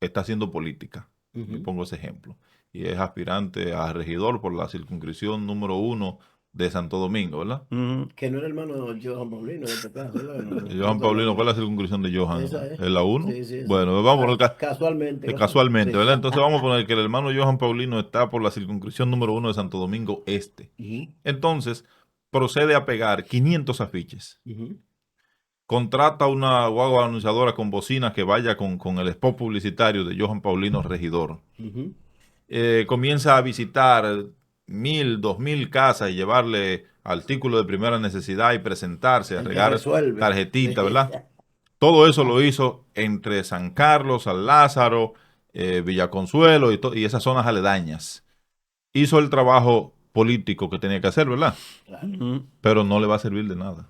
está haciendo política, y Ujú. pongo ese ejemplo, y es aspirante a regidor por la circunscripción número 1 de Santo Domingo, ¿verdad? Ujú. Que no era hermano Johan Paulino en este caso, ¿verdad? No, no Johan estoy Paulino, hablando. ¿cuál es la circunscripción de Esa Johan? es. ¿Es la 1? Sí, sí, esa. Bueno, vamos a poner Casualmente, casualmente, sí. ¿verdad? Entonces vamos a poner que el hermano Johan Paulino está por la circunscripción número 1 de Santo Domingo Este. Ujú, Entonces, procede a pegar 500 afiches. ujú, Contrata una guagua anunciadora con bocinas que vaya con el spot publicitario de Johan Paulino Regidor. ujú. Comienza a visitar 1,000, 2,000 casas y llevarle artículos de primera necesidad y presentarse, a El que regar resuelve. tarjetita, ¿verdad? Todo eso lo hizo entre San Carlos, San Lázaro, Villaconsuelo y esas zonas aledañas. Hizo el trabajo político que tenía que hacer, ¿verdad? Claro. Ujú. Pero no le va a servir de nada.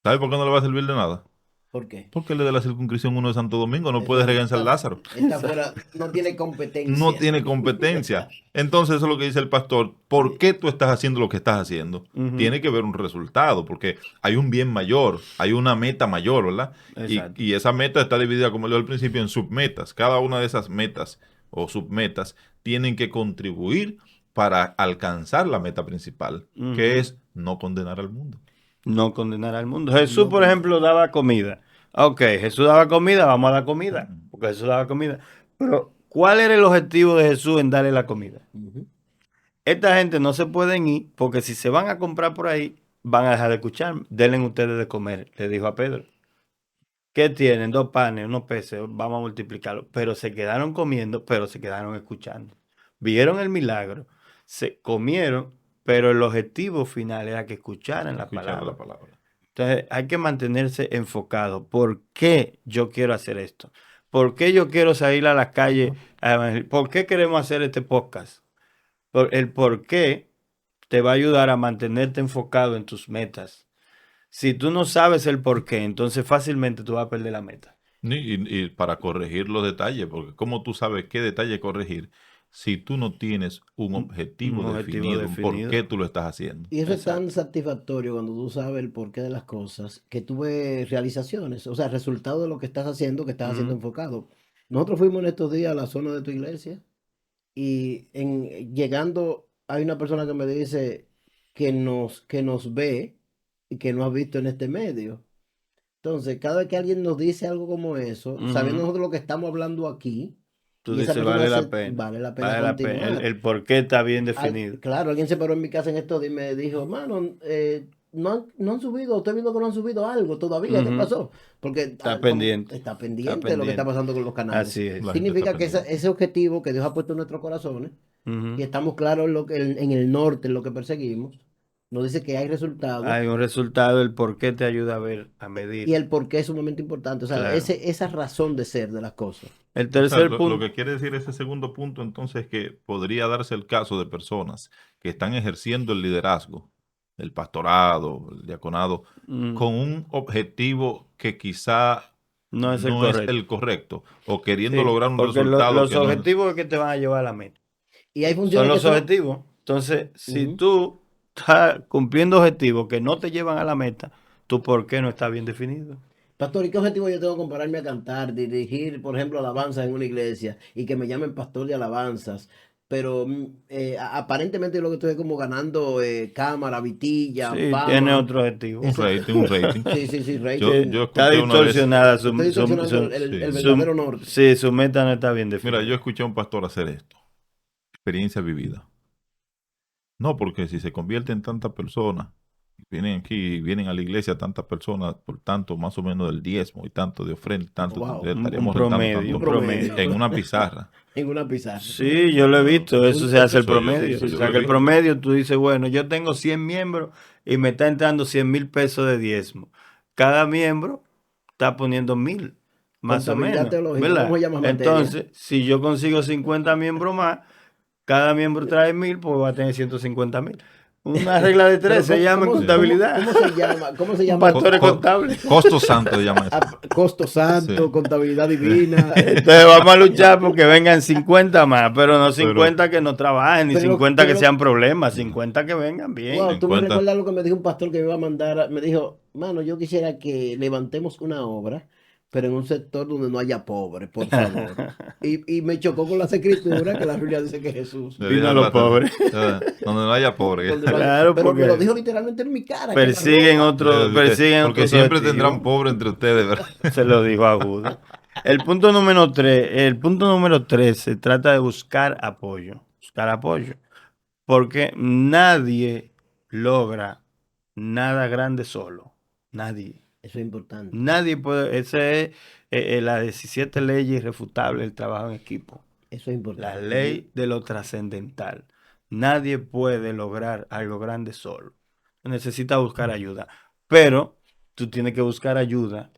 ¿Sabe por qué no le va a servir de nada? ¿Por qué? Porque el de la circunscripción 1 de Santo Domingo no puede Exacto. regar en San Lázaro. Está fuera, no tiene No competencia. tiene competencia. Entonces, eso es lo que dice el pastor. ¿Por Sí. qué tú estás haciendo lo que estás haciendo? Ujú. Tiene que ver un resultado, porque hay un bien mayor, hay una meta mayor, ¿verdad? Exacto. Y esa meta está dividida, como leo al principio, en submetas. Cada una de esas metas o submetas tienen que contribuir para alcanzar la meta principal, que Ujú. es no condenar al mundo. No condenar al mundo. Jesús, No por ejemplo, daba comida. Ok, Jesús daba comida, vamos a dar comida. Porque Jesús daba comida. Pero, ¿cuál era el objetivo de Jesús en darle la comida? Ujú. Esta gente no se pueden ir porque si se van a comprar por ahí, van a dejar de escuchar. Denle ustedes de comer, le dijo a Pedro. ¿Qué tienen? 2 panes, unos peces, vamos a multiplicarlo. Pero se quedaron comiendo, pero se quedaron escuchando. Vieron el milagro, se comieron, pero el objetivo final era que escucharan la Escuchar la palabra. palabra. Entonces hay que mantenerse enfocado. ¿Por qué yo quiero hacer esto? ¿Por qué yo quiero salir a la calle a evangelizar? ¿Por qué queremos hacer este podcast? El por qué te va a ayudar a mantenerte enfocado en tus metas. Si tú no sabes el por qué, entonces fácilmente tú vas a perder la meta. Y para corregir los detalles, porque ¿cómo tú sabes qué detalle corregir si tú no tienes un Un objetivo objetivo definido, un por qué definido. tú lo estás haciendo? Y eso es tan Exacto. satisfactorio cuando tú sabes el porqué de las cosas, que tú ves realizaciones, o sea, resultado de lo que estás haciendo Ujú. enfocado. Nosotros fuimos en estos días a la zona de tu iglesia y llegando hay una persona que me dice que nos ve y que nos ha visto en este medio. Entonces, cada vez que alguien nos dice algo como eso, sabiendo Ujú. nosotros lo que estamos hablando aquí, Tú y esa dices, persona vale la dice, pena. vale la pena Vale la pena. El, continuar. el por qué está bien definido. Claro, alguien se paró en mi casa en estos días y me dijo, mano, no han subido, estoy viendo que no han subido algo todavía, ¿qué Ujú. pasó? Porque Está pendiente. está Está pendiente de lo que está pendiente. pasando con los canales. Así es. La gente está Significa que pendiente. ese objetivo que Dios ha puesto en nuestros corazones, y Ujú. estamos claros en el norte, en lo que perseguimos, nos dice que hay resultados. Hay un resultado, el por qué te ayuda a ver, a Y medir. el por qué es sumamente importante. O sea, Claro. esa razón de ser de las cosas. El O sea, tercer lo punto. que quiere decir ese segundo punto entonces es que podría darse el caso de personas que están ejerciendo el liderazgo, el pastorado, el diaconado, con un objetivo que quizá No es el no es correcto. el correcto, o queriendo Sí, lograr un porque resultado los que no es. objetivos que te van a llevar a la meta Y hay son funciones que los son... objetivos. Entonces, si Ujú. tú estás cumpliendo objetivos que no te llevan a la meta, tu por qué no está bien definido. Pastor, ¿y qué objetivo yo tengo que compararme a cantar, dirigir, por ejemplo, alabanzas en una iglesia y que me llamen pastor de alabanzas? pero aparentemente lo que estoy es como ganando cámara, vitilla, Sí, fama. tiene otro objetivo. Un rating, un rating. Sí, Yo, rating. yo Está escuché una vez, distorsionada Estoy distorsionando el sí. verdadero norte. sí, su meta no está bien mira, definida. yo escuché a un pastor hacer esto. Experiencia vivida. No, porque si se convierte en tantas personas, vienen aquí, vienen a la iglesia tantas personas, por tanto, más o menos del diezmo y tanto de ofrenda, tanto, Wow. Un estaríamos rentando promedio, un tanto promedio. en una pizarra. En una pizarra. Sí, yo lo he visto, eso se hace el Eso yo- promedio. eso O yo sea, lo que he el visto. promedio tú dices, bueno, yo tengo 100 miembros y me está entrando 100,000 pesos de diezmo. Cada miembro está poniendo 1,000, más o Contabilidad menos, teológica, ¿verdad? ¿cómo se llama materia? Entonces, si yo consigo 50 miembros más, cada miembro trae 1,000, pues va a tener 150,000. Una regla de Pero tres se llama en contabilidad. ¿cómo se llama? ¿Cómo se Un llama? pastor es contable. Costo santo se llama eso. Costo santo, Sí. contabilidad divina. Entonces vamos a luchar porque vengan 50 más, pero no Pero- 50 que no trabajen, ni Pero- 50 que pero- sean problemas, 50 que vengan bien. Wow, tú me 50. recuerdas lo que me dijo un pastor que me iba a mandar. Me dijo, mano, yo quisiera que levantemos una obra, pero en un sector donde no haya pobres, por favor. Y me chocó con las escrituras que la Biblia dice que Jesús. Le Vino dije a al los pastor, pobres. Donde no haya pobre. Donde no haya- Claro, pero me lo porque dijo literalmente en mi cara. Persiguen otro, persiguen Porque otros siempre objetivos. tendrán pobre entre ustedes, ¿verdad? Se lo dijo agudo. El punto número 3 se trata de buscar apoyo. Buscar apoyo. Porque nadie logra nada grande solo. Nadie. Eso es importante. Nadie puede. Esa es las 17 leyes irrefutables del trabajo en equipo. Eso es importante. La ley de lo trascendental. Nadie puede lograr algo grande solo. Necesita buscar ayuda. Pero tú tienes que buscar ayuda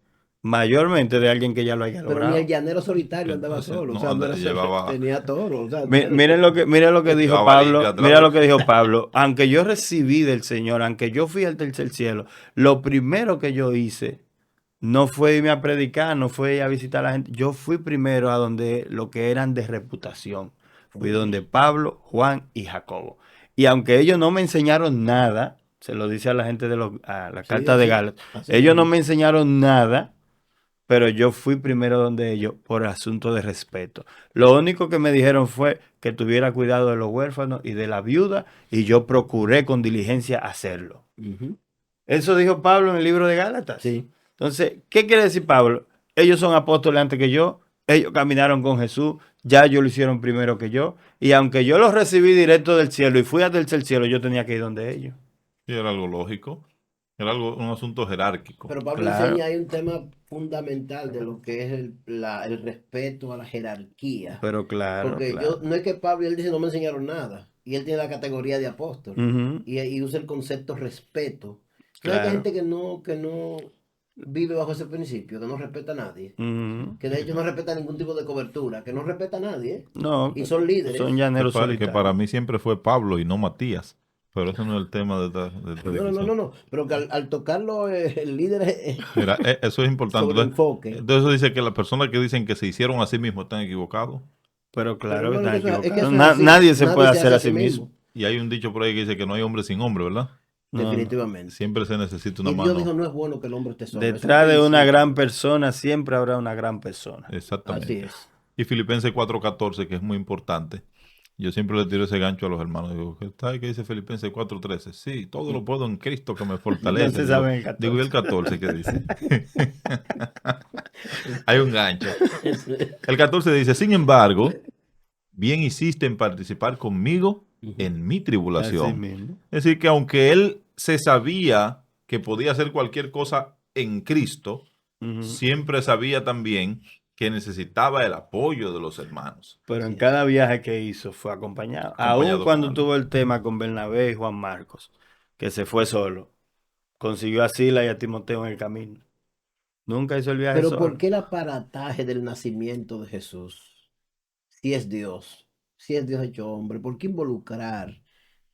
mayormente de alguien que ya lo haya Pero logrado. ni el llanero solitario andaba Entonces, solo. O no, sea, no era llevaba- tenía toro. O sea, Miren lo que dijo Llevaba Pablo. limpia atrás. Mira lo que dijo Pablo. Aunque yo recibí del Señor, aunque yo fui al tercer cielo, lo primero que yo hice no fue irme a predicar, no fue ir a visitar a la gente. Yo fui primero a donde lo que eran de reputación. Fui donde Pablo, Juan y Jacobo. Y aunque ellos no me enseñaron nada, se lo dice a la gente a la Sí, carta de así- Gálatas, así ellos no mismo. me enseñaron nada, pero yo fui primero donde ellos por asunto de respeto. Lo único que me dijeron fue que tuviera cuidado de los huérfanos y de la viuda, y yo procuré con diligencia hacerlo. Ujú. Eso dijo Pablo en el libro de Gálatas. Sí. Entonces, ¿qué quiere decir Pablo? Ellos son apóstoles antes que yo, ellos caminaron con Jesús, ya ellos lo hicieron primero que yo, y aunque yo los recibí directo del cielo y fui hasta el tercer cielo, yo tenía que ir donde ellos. Y era algo lógico. Era un asunto jerárquico. Pero Pablo Claro. enseña ahí un tema fundamental de lo que es el respeto a la jerarquía. Pero claro, Porque claro. no es que Pablo, él dice, no me enseñaron nada. Y él tiene la categoría de apóstol. Ujú, Y usa el concepto respeto. Pero claro. hay gente que no vive bajo ese principio, que no respeta a nadie. Ujú. Que de hecho no respeta ningún tipo de cobertura, que no respeta a nadie. No, Y son líderes. son llaneros Que solitarios. para mí siempre fue Pablo y no Matías. Pero ese no es el tema de esta discusión. No. Pero que al tocarlo, el líder es Mira, eso es importante. sobre Entonces, enfoque. entonces eso dice que las personas que dicen que se hicieron a sí mismos están equivocados. Pero claro Pero que no, están es que eso es equivocados. así. Nadie se Nadie puede se hacer hace a sí mismo. Y hay un dicho por ahí que dice que no hay hombre sin hombre, ¿verdad? No, no. Definitivamente. Siempre se necesita una Y Dios mano. dijo, no es bueno que el hombre esté solo. Eso Detrás es de un una principio. gran persona siempre habrá una gran persona. Exactamente. Así es. Y Filipenses 4:14, que es muy importante. Yo siempre le tiro ese gancho a los hermanos. Digo, ¿qué dice Filipenses 4:13? Sí, todo lo puedo en Cristo que me fortalece. No se sabe el 14. Digo, ¿y el 14 qué dice? Hay un gancho. El 14 dice, sin embargo, bien hiciste en participar conmigo en mi Así tribulación. mismo. Es decir, que aunque él se sabía que podía hacer cualquier cosa en Cristo, Ujú. siempre sabía también que necesitaba el apoyo de los hermanos. Pero en Sí. cada viaje que hizo fue acompañado. Acompañado Aún cuando con tuvo el tema con Bernabé y Juan Marcos, que se fue solo, consiguió a Sila y a Timoteo en el camino. Nunca hizo el viaje Pero solo. ¿por qué el aparataje del nacimiento de Jesús? Si es Dios hecho hombre, ¿por qué involucrar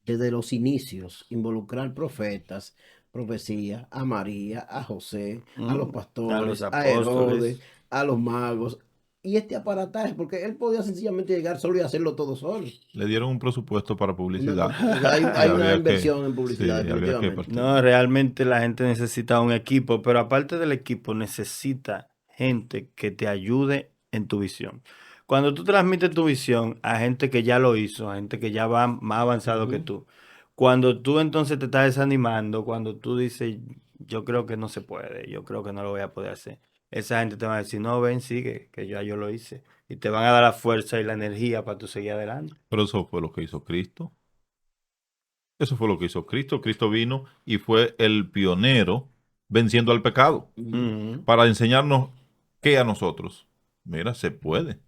desde los inicios, involucrar profetas, profecía, a María, a José, a los a pastores, los a apóstoles? Herodes, a los magos? Y este aparataje, porque él podía sencillamente llegar solo y hacerlo todo solo. Le dieron un presupuesto para publicidad. Hay Y una habría que- inversión en publicidad, sí, habría que definitivamente. No, realmente la gente necesita un equipo, pero aparte del equipo necesita gente que te ayude en tu visión. Cuando tú transmites tu visión a gente que ya lo hizo, a gente que ya va más avanzado que Ujú. tú, cuando tú entonces te estás desanimando, cuando tú dices, yo creo que no se puede, yo creo que no lo voy a poder hacer, esa gente te va a decir, no, ven, sigue, que ya yo lo hice. Y te van a dar la fuerza y la energía para tú seguir adelante. Pero eso fue lo que hizo Cristo. Eso fue lo que hizo Cristo. Cristo vino y fue el pionero venciendo al pecado Ujú. Ujú, para enseñarnos qué a nosotros. Mira, se puede.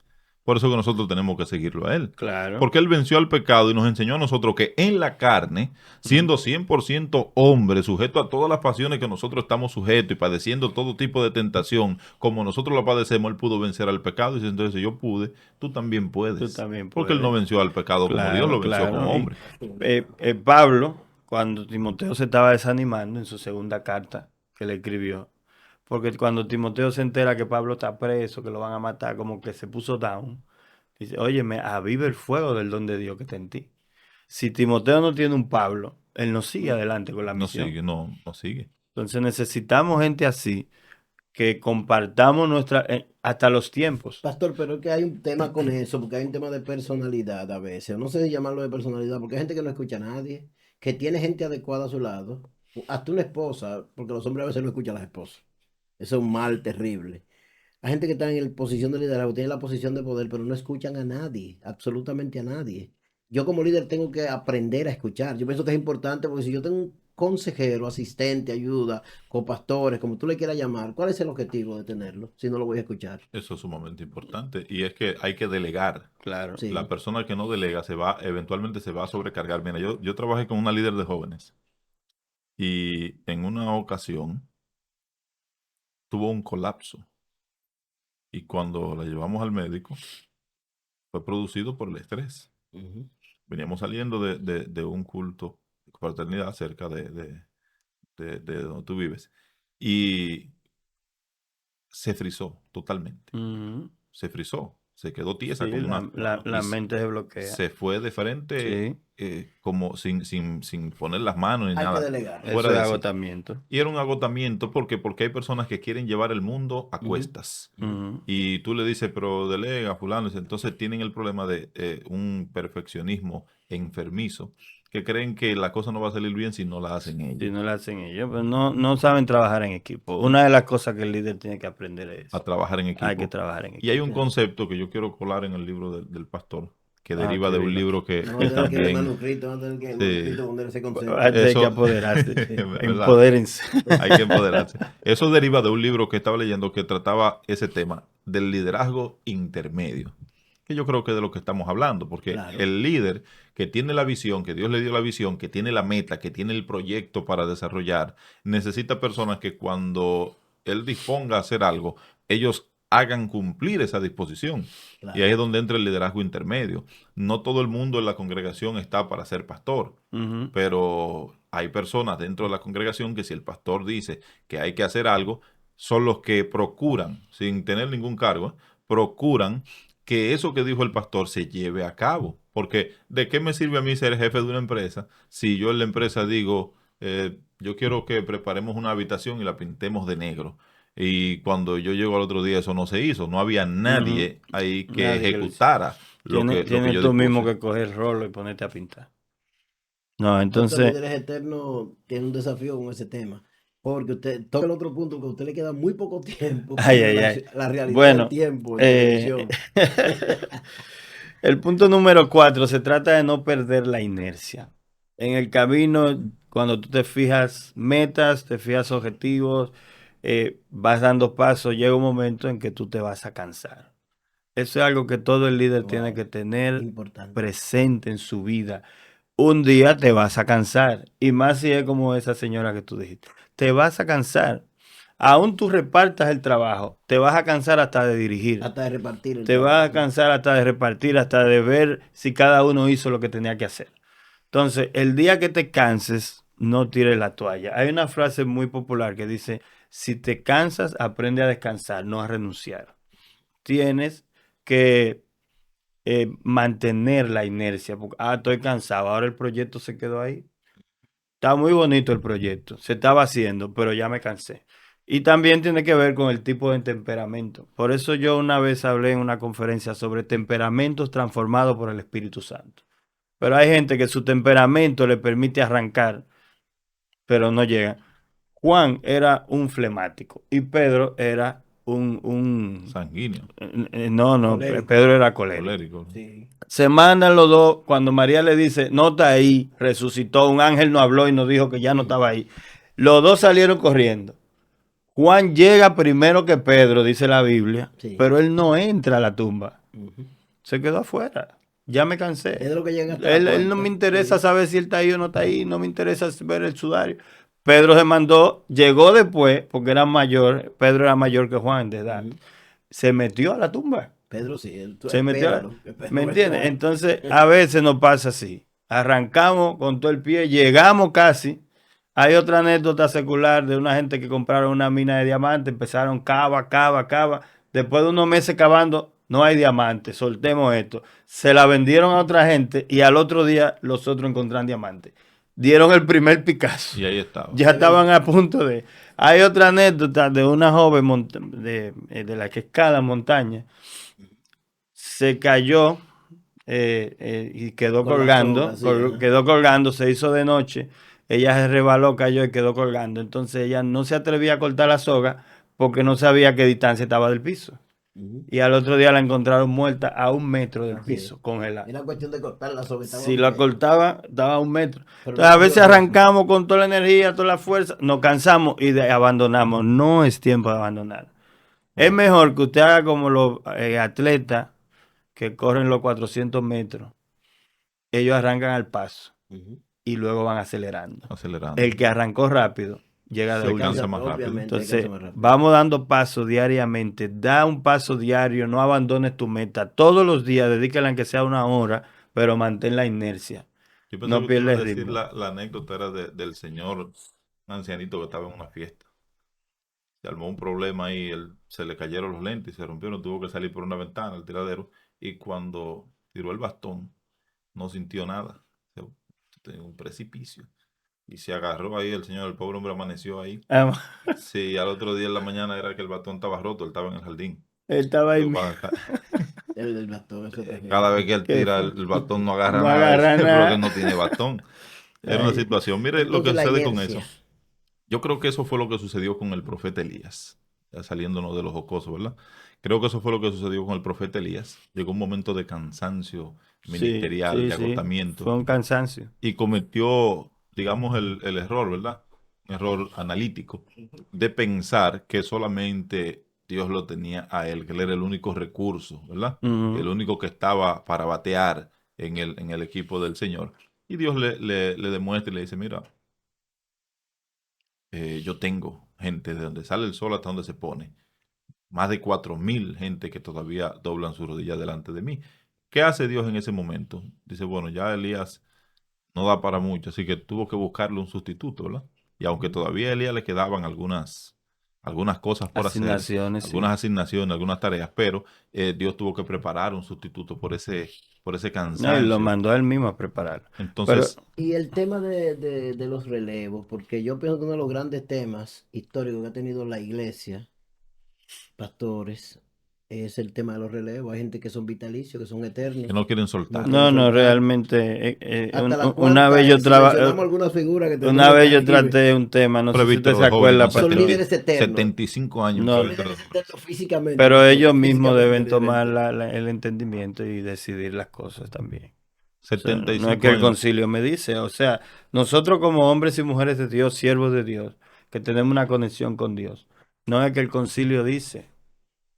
Por eso que nosotros tenemos que seguirlo a Él. claro. Porque Él venció al pecado y nos enseñó a nosotros que en la carne, Ujú. siendo 100% hombre, sujeto a todas las pasiones que nosotros estamos sujetos y padeciendo todo tipo de tentación, como nosotros la padecemos, Él pudo vencer al pecado. Y dice, entonces, si yo pude, tú también Tú puedes. también Porque Él no puedes. venció al pecado como Dios Claro, lo venció claro. como Y hombre. Pablo, cuando Timoteo se estaba desanimando en su segunda carta que le escribió, porque cuando Timoteo se entera que Pablo está preso, que lo van a matar, como que se puso down, dice, óyeme, aviva el fuego del don de Dios que está en ti. Si Timoteo no tiene un Pablo, él no sigue adelante con la No misión. sigue, no sigue. Entonces necesitamos gente así, que compartamos hasta los tiempos. Pastor, pero es que hay un tema con eso, porque hay un tema de personalidad a veces. No sé si llamarlo de personalidad, porque hay gente que no escucha a nadie, que tiene gente adecuada a su lado. Hasta una esposa, porque los hombres a veces no escuchan a las esposas. Eso es un mal terrible. Hay gente que está en la posición de liderazgo, tiene la posición de poder, pero no escuchan a nadie, absolutamente a nadie. Yo como líder tengo que aprender a escuchar. Yo pienso que es importante porque si yo tengo un consejero, asistente, ayuda, copastores, como tú le quieras llamar, ¿cuál es el objetivo de tenerlo si no lo voy a escuchar? Eso es sumamente importante. Y es que hay que delegar. Claro. La Sí. persona que no delega eventualmente se va a sobrecargar. Mira, yo trabajé con una líder de jóvenes y en una ocasión tuvo un colapso. Y cuando la llevamos al médico, fue producido por el estrés. Ujú. Veníamos saliendo de un culto de fraternidad cerca de donde tú vives. Y se frizó totalmente. Ujú. Se frizó. Se quedó tiesa Sí, como una... y la mente se bloquea. se fue de frente Sí, como sin poner las manos ni Hay que nada, delegar. fuera eso es de sí. agotamiento. Y era un agotamiento porque hay personas que quieren llevar el mundo a Ujú, cuestas. ujú. Ujú. Y tú le dices, pero delega, fulano. Entonces tienen el problema de un perfeccionismo enfermizo, que creen que la cosa no va a salir bien si no la hacen Si ellos. no lo hacen ellos, pues no saben trabajar en equipo. Una de las cosas que el líder tiene que aprender es A eso. trabajar en Hay que equipo. trabajar en Y hay un equipo. Claro. concepto que yo quiero colar en el libro del pastor, que Ah, deriva qué de un bien. libro Vamos que a tener que ver también, manuscrito, vamos a tener que ver sí, manuscrito poner ese concepto. Va a tener que eso, apoderarse, sí. ¿verdad? Empodérense. Hay que empoderarse. Eso deriva de un libro que estaba leyendo que trataba ese tema del liderazgo intermedio, que yo creo que es de lo que estamos hablando, porque Claro. el líder que tiene la visión, que Dios le dio la visión, que tiene la meta, que tiene el proyecto para desarrollar, necesita personas que cuando él disponga a hacer algo, ellos hagan cumplir esa disposición. Y ahí Claro. es donde entra el liderazgo intermedio. No todo el mundo en la congregación está para ser pastor, Ujú. pero hay personas dentro de la congregación que si el pastor dice que hay que hacer algo, son los que procuran, sin tener ningún cargo, procuran que eso que dijo el pastor se lleve a cabo. Porque ¿de qué me sirve a mí ser jefe de una empresa si yo en la empresa digo, yo quiero que preparemos una habitación y la pintemos de negro? Y cuando yo llego al otro día eso no se hizo, no había Ujú. nadie ahí que Nadie que lo hizo. ejecutara lo que Tienes yo tú mismo dispuse. que coger rolo y ponerte a pintar. No, Doctor entonces, Líderes Eternos tiene un desafío con ese tema, porque usted toca el otro punto, que a usted le queda muy poco tiempo ay, para ay, ay. la realidad del Bueno, tiempo en eh, televisión. el punto número 4 se trata de no perder la inercia. En el camino, cuando tú te fijas metas, te fijas objetivos, vas dando pasos, llega un momento en que tú te vas a cansar. Eso es algo que todo el líder tiene Wow, que tener importante. presente en su vida. Un día te vas a cansar, y más si es como esa señora que tú dijiste. Te vas a cansar. Aún tú repartas el trabajo, te vas a cansar hasta de dirigir. Hasta de repartir el Te vas a trabajo. cansar hasta de repartir, hasta de ver si cada uno hizo lo que tenía que hacer. Entonces, el día que te canses, no tires la toalla. Hay una frase muy popular que dice, si te cansas, aprende a descansar, no a renunciar. Tienes que mantener la inercia. Porque, estoy cansado, ahora el proyecto se quedó ahí. Está muy bonito el proyecto, se estaba haciendo, pero ya me cansé. Y también tiene que ver con el tipo de temperamento. Por eso yo una vez hablé en una conferencia sobre temperamentos transformados por el Espíritu Santo. Pero hay gente que su temperamento le permite arrancar, pero no llega. Juan era un flemático y Pedro era Sanguíneo, no, Colérico. Pedro era colérico. colérico. Sí. Se mandan los dos cuando María le dice, no está ahí, resucitó, un ángel no habló y nos dijo que ya no estaba ahí. Los dos salieron corriendo. Juan llega primero que Pedro, dice la Biblia, Sí. pero él no entra a la tumba. Ujú. Se quedó afuera. Ya me cansé. Es de lo que llega hasta la Él no puerta. me interesa Sí. saber si él está ahí o no está ahí. No me interesa ver el sudario. Pedro se mandó, llegó después, porque era mayor. Pedro era mayor que Juan de edad. Ujú. Se metió a la tumba. Pedro sí, Se metió a la- espéralo. ¿Me entiendes? Entonces, a veces nos pasa así. Arrancamos con todo el pie, llegamos casi. Hay otra anécdota secular de una gente que compraron una mina de diamantes, empezaron cava. Después de unos meses cavando, no hay diamantes, soltemos esto. Se la vendieron a otra gente y al otro día los otros encontraron diamantes. Dieron el primer Picasso. Y ahí estaba. Ya estaban a punto de... Hay otra anécdota de una joven de la que escala montaña. Se cayó y quedó Con la colgando, soga, sí, ajá. quedó colgando, se hizo de noche, ella se rebaló, cayó y quedó colgando. Entonces ella no se atrevía a cortar la soga porque no sabía qué distancia estaba del piso. Ujú. Y al otro día la encontraron muerta a 1 metro del Así es. piso, congelada. Era cuestión de cortarla sobre Si la cortaba, estaba a 1 metro. Pero Entonces, a no veces dio arrancamos con toda la energía, toda la fuerza, nos cansamos y abandonamos. No es tiempo de abandonar. Es mejor que usted haga como los atletas que corren los 400 metros. Ellos arrancan al paso Ujú. y luego van acelerando. Acelerando. El que arrancó rápido llega de Se último. cansa más rápido. Obviamente, Entonces, cansa más rápido. vamos dando pasos diariamente. Da un paso diario, no abandones tu meta. Todos los días, dedícala aunque sea 1 hora, pero mantén la inercia. Yo pensé No que tú ibas pierdes a decir ritmo. la anécdota era del señor, un ancianito que estaba en una fiesta. Se armó un problema ahí, se le cayeron los lentes y se rompieron, tuvo que salir por una ventana, el tiradero, y cuando tiró el bastón, no sintió nada. Tenía un precipicio. Y se agarró ahí, el señor, el pobre hombre amaneció ahí. Ah, Sí, al otro día en la mañana era que el bastón estaba roto, él estaba en el jardín. él estaba ahí. El del bastón, eso está Cada vez que él ¿Qué tira fue? el bastón no agarra No nada, agarra es nada. porque no tiene bastón. Era una Ay. situación. Mire lo que Entonces, la sucede con inercia. eso. Yo creo que eso fue lo que sucedió con el profeta Elías, ya saliéndonos de los jocosos, ¿verdad? Creo que eso fue lo que sucedió con el profeta Elías. Llegó un momento de cansancio ministerial, de Sí. agotamiento, Fue un cansancio. y cometió, digamos, el error, ¿verdad? Un error analítico, de pensar que solamente Dios lo tenía a él, que él era el único recurso, ¿verdad? Ujú. El único que estaba para batear en el equipo del Señor. Y Dios le demuestra y le dice, mira, yo tengo gente de donde sale el sol hasta donde se pone. Más de 4.000 gente que todavía doblan su rodilla delante de mí. ¿Qué hace Dios en ese momento? Dice, bueno, ya Elías no da para mucho, así que tuvo que buscarle un sustituto, ¿verdad? Y aunque todavía a Elías le quedaban algunas cosas por hacer, Asignaciones, sí. algunas asignaciones, algunas tareas, pero Dios tuvo que preparar un sustituto por ese No, y lo cansancio. mandó él mismo a preparar. Entonces, Y el tema de los relevos, porque yo pienso que uno de los grandes temas históricos que ha tenido la iglesia, pastores, es el tema de los relevos. Hay gente que son vitalicios, que son eternos. que no quieren soltar. No quieren No, soltar. realmente. Hasta la Una cuarta, vez yo si mencionamos trabajé. algunas figuras que Una tenemos vez yo aquí, traté un tema, no sé si Presbítero usted se de jóvenes, acuerda, con Son pastor. líderes eternos. 75 años. No. Son líderes eternos físicamente. Pero ellos físicamente, mismos deben evidentemente. tomar el entendimiento y decidir las cosas también. O sea, no 75 es que el años. concilio me dice, o sea, nosotros como hombres y mujeres de Dios, siervos de Dios, que tenemos una conexión con Dios, no es que el concilio dice.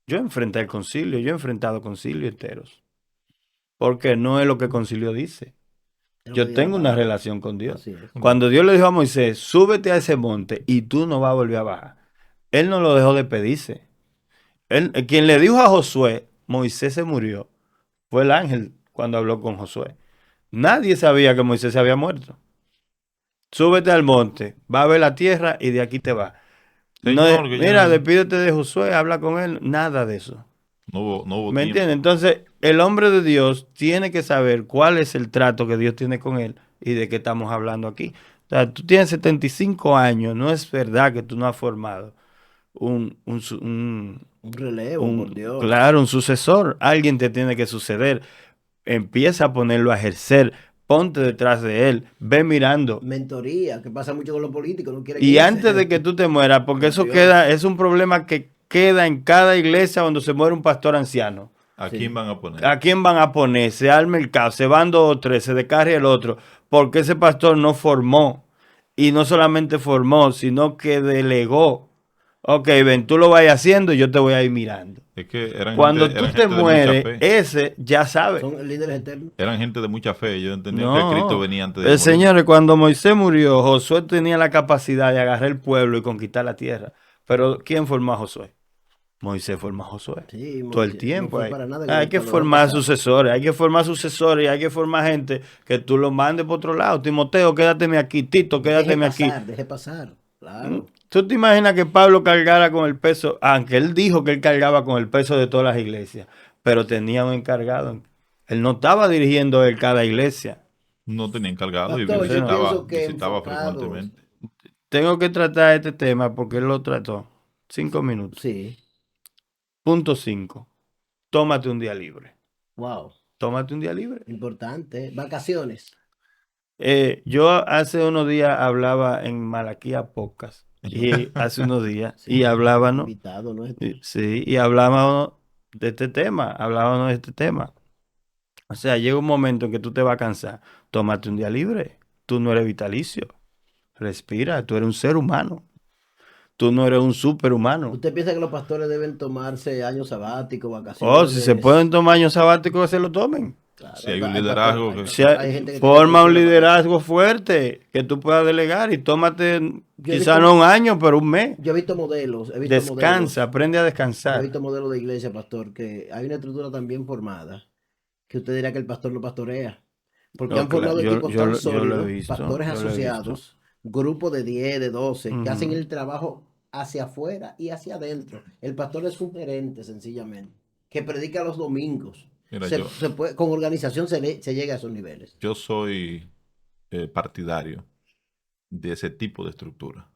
Yo enfrenté el concilio, yo he enfrentado concilios enteros, porque no es lo que el concilio dice. Es lo Yo que dice tengo la una palabra. relación con Dios. Así es. Cuando Dios le dijo a Moisés, súbete a ese monte y tú no vas a volver a bajar, él no lo dejó de pedirse. Quien le dijo a Josué, Moisés se murió, fue el ángel cuando habló con Josué. Nadie sabía que Moisés se había muerto. Súbete al monte, va a ver la tierra y de aquí te vas. No, Señor, que ya mira, no- despídete de Josué, habla con él, nada de eso. no hubo ¿Me tiempo. entiendes? Entonces, el hombre de Dios tiene que saber cuál es el trato que Dios tiene con él y de qué estamos hablando aquí. O sea, tú tienes 75 años, no es verdad que tú no has formado. Un relevo, por Dios. claro, un sucesor. Alguien te tiene que suceder. Empieza a ponerlo a ejercer. Ponte detrás de él. Ve mirando. Mentoría, que pasa mucho con los políticos, no quieren Y irse. antes de que tú te mueras, porque Por eso Dios. es un problema que queda en cada iglesia cuando se muere un pastor anciano. ¿A Sí. quién van a poner? ¿A quién van a poner? Se arma el caos, se van 2 o 3, se descarga el otro, porque ese pastor no formó. Y no solamente formó, sino que delegó. Ok, ven, tú lo vayas haciendo y yo te voy a ir mirando. Es que eran Cuando gente, tú eran te gente de mucha mueres, fe. ese ya sabe. Son líderes eternos. Eran gente de mucha fe. Ellos entendían que Cristo No, venía antes de morir. señores, cuando Moisés murió, Josué tenía la capacidad de agarrar el pueblo y conquistar la tierra. Pero ¿quién formó a Josué? Moisés formó a Josué. Sí, Todo el Moisés, tiempo. no fue Hay, para nada hay que egoísta, lo va a formar pasar. sucesores, hay que formar sucesores y hay que formar gente que tú lo mandes por otro lado. Timoteo, quédateme aquí. Tito, quédateme aquí. Deje pasar, claro. ¿Tú te imaginas que Pablo cargara con el peso? Aunque él dijo que él cargaba con el peso de todas las iglesias, pero tenía un encargado. Él no estaba dirigiendo él cada iglesia. No tenía encargado y Pastor, yo pienso que visitaba enfocados. frecuentemente. Tengo que tratar este tema porque él lo trató. 5 minutos. Sí, Punto 5. Tómate un día libre. wow, Tómate un día libre. importante. Vacaciones. Yo hace unos días hablaba en Malaquía Podcast. Y hace unos días. Sí, Y hablábamos. invitado nuestro. Sí, y hablábamos de este tema. Hablábamos de este tema. O sea, llega un momento en que tú te vas a cansar. Tómate un día libre. Tú no eres vitalicio. Respira. Tú eres un ser humano. Tú no eres un superhumano. ¿Usted piensa que los pastores deben tomarse años sabáticos, Oh, vacaciones? si se pueden tomar años sabáticos, que se lo tomen. Claro, Si hay un hay liderazgo pastores- Si hay gente que forma tiene un que- liderazgo fuerte que tú puedas delegar y tómate Yo he quizá visto- no un año, pero un mes. Yo he visto modelos, Descansa, aprende a Yo he descansar. visto modelos de iglesia, pastor, que hay una estructura tan bien formada que usted dirá que el pastor no pastorea. Porque No, han formado claro, equipos yo tan lo he sólidos, visto, pastores yo lo he visto. asociados, grupos de 10, de 12, que hacen Ujú. el trabajo hacia afuera y hacia adentro. El pastor es un gerente, sencillamente, que predica los domingos. Mira, Con organización se llega a esos niveles. yo soy partidario de ese tipo de estructura.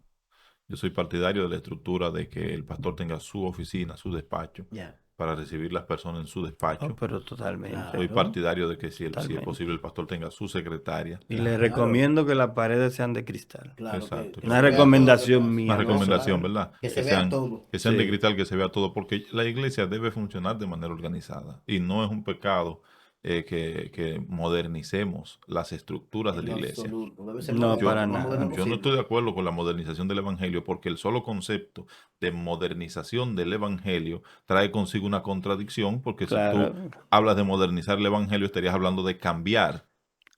Yo soy partidario de la estructura de que el pastor tenga su oficina, su despacho, Ya. para recibir las personas en su despacho. Oh, pero totalmente. Claro. Soy partidario de que si es Totalmente. posible el pastor tenga su secretaria. Y Claro. le recomiendo que las paredes sean de cristal. Claro, Exacto. que Una se vea recomendación todo, mía. Una ¿no? recomendación, Claro. ¿verdad? Que se vea todo. Que sean de Sí. cristal, que se vea todo, porque la iglesia debe funcionar de manera organizada. Y no es un pecado que modernicemos las estructuras de la En iglesia. absoluto, debe ser No, moderno, para lo más nada. moderno Yo no posible. estoy de acuerdo con la modernización del evangelio porque el solo concepto de modernización del evangelio trae consigo una contradicción, porque si Claro. tú hablas de modernizar el evangelio estarías hablando de cambiar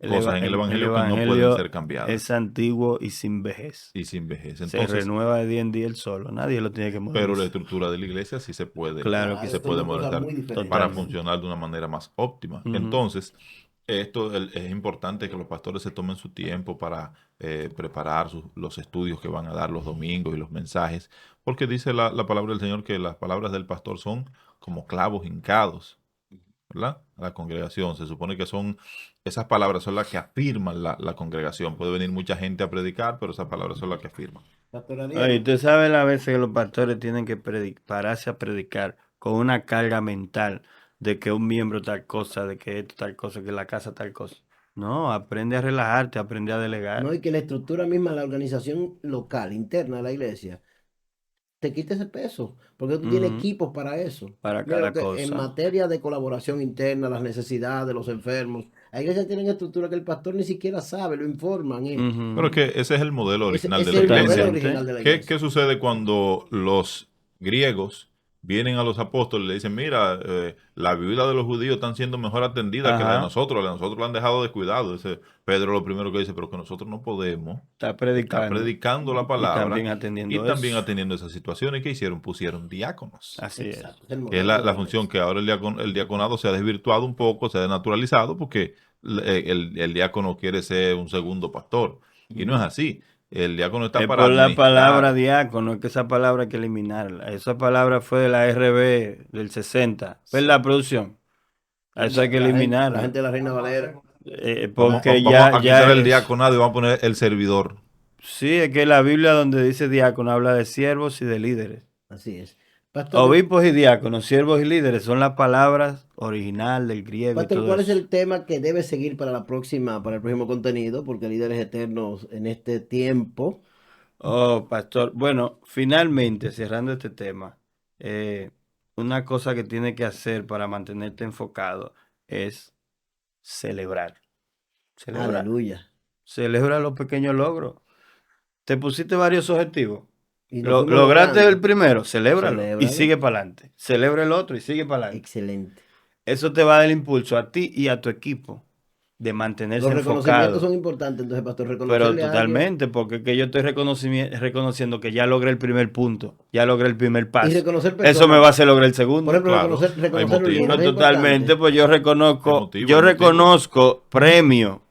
cosas en el el evangelio que no pueden evangelio ser cambiadas es antiguo y sin vejez. y sin vejez. Se Entonces, renueva de día en día el solo. Nadie lo tiene que pero la modernizar. estructura de la iglesia sí se puede, Claro que se sí. puede Son dos cosas modernizar muy diferentes. para Totalmente. funcionar de una manera más óptima. Ujú. Entonces, es importante que los pastores se tomen su tiempo para preparar los estudios que van a dar los domingos y los mensajes, porque dice la palabra del Señor que las palabras del pastor son como clavos hincados, ¿verdad? A la congregación. Se supone que esas palabras son las que afirman la congregación. Puede venir mucha gente a predicar, pero esas palabras son las que afirman. Pastor Oye, Ariel, usted sabe las veces que los pastores tienen que pararse a predicar con una carga mental de que un miembro tal cosa, de que esto tal cosa, que la casa tal cosa. No, aprende a relajarte, aprende a delegar. no, y que la estructura misma, la organización local, interna de la iglesia, te quite ese peso, porque tú tienes Ujú. equipos para eso. Para Mira, cada lo que cosa. en materia de colaboración interna, las necesidades de los enfermos, hay iglesias que tienen estructura que el pastor ni siquiera sabe, lo informan. Ujú. Pero es que ese es el modelo original Ese de es la el modelo iglesia. original de la ¿Qué iglesia. sucede cuando los griegos vienen a los apóstoles y le dicen, mira, la viuda de los judíos están siendo mejor atendidas que la de Ajá. nosotros, la de nosotros la han dejado descuidado? Dice Pedro lo primero que dice, pero que nosotros no podemos Está estar predicando. predicando la Y palabra también atendiendo y también eso. atendiendo esas situaciones. ¿Qué hicieron? Pusieron diáconos, Así es. Exacto, es el que es modelo de la la función iglesia. que ahora el diaconado se ha desvirtuado un poco, se ha desnaturalizado, porque el diácono quiere ser un segundo pastor. Y no es así. El diácono está Es para por la palabra administrar. diácono, es que esa palabra hay que eliminarla. Esa palabra fue de la RB del 60. ¿Verdad, producción? A eso hay que La eliminarla. gente de la Reina Valera. Porque Vamos ya, a ya quitar el es- diaconado y vamos a poner el servidor. Sí, es que la Biblia donde dice diácono habla de siervos y de líderes. Así es. Pastor, Obispos y diáconos, siervos y líderes son las palabras original del griego y Pastor, todo ¿cuál es eso. el tema que debe seguir para para el próximo contenido? Porque líderes eternos en este tiempo. Oh, pastor. Bueno, finalmente, cerrando este tema, eh, una cosa que tiene que hacer para mantenerte enfocado es celebrar. Celebrar. Aleluya. Celebra los pequeños logros. Te pusiste varios objetivos. Y lo fuimos Lograste el logrando. primero, celébralo y Celébralo. sigue para adelante. Celebra el otro y sigue para adelante. Excelente. Eso te va a dar impulso a ti y a tu equipo de mantenerse Los reconocimientos son enfocado. importantes, entonces, Pastor, Pero reconocerle a alguien totalmente, porque es que yo estoy reconociendo que ya logré el primer punto, ya logré el primer y paso. reconocer Eso me personas. va a hacer lograr el Por segundo. ejemplo, Claro, reconocer hay un motivos. líder No, es totalmente, importante. pues yo reconozco, Hay yo motivos. reconozco premio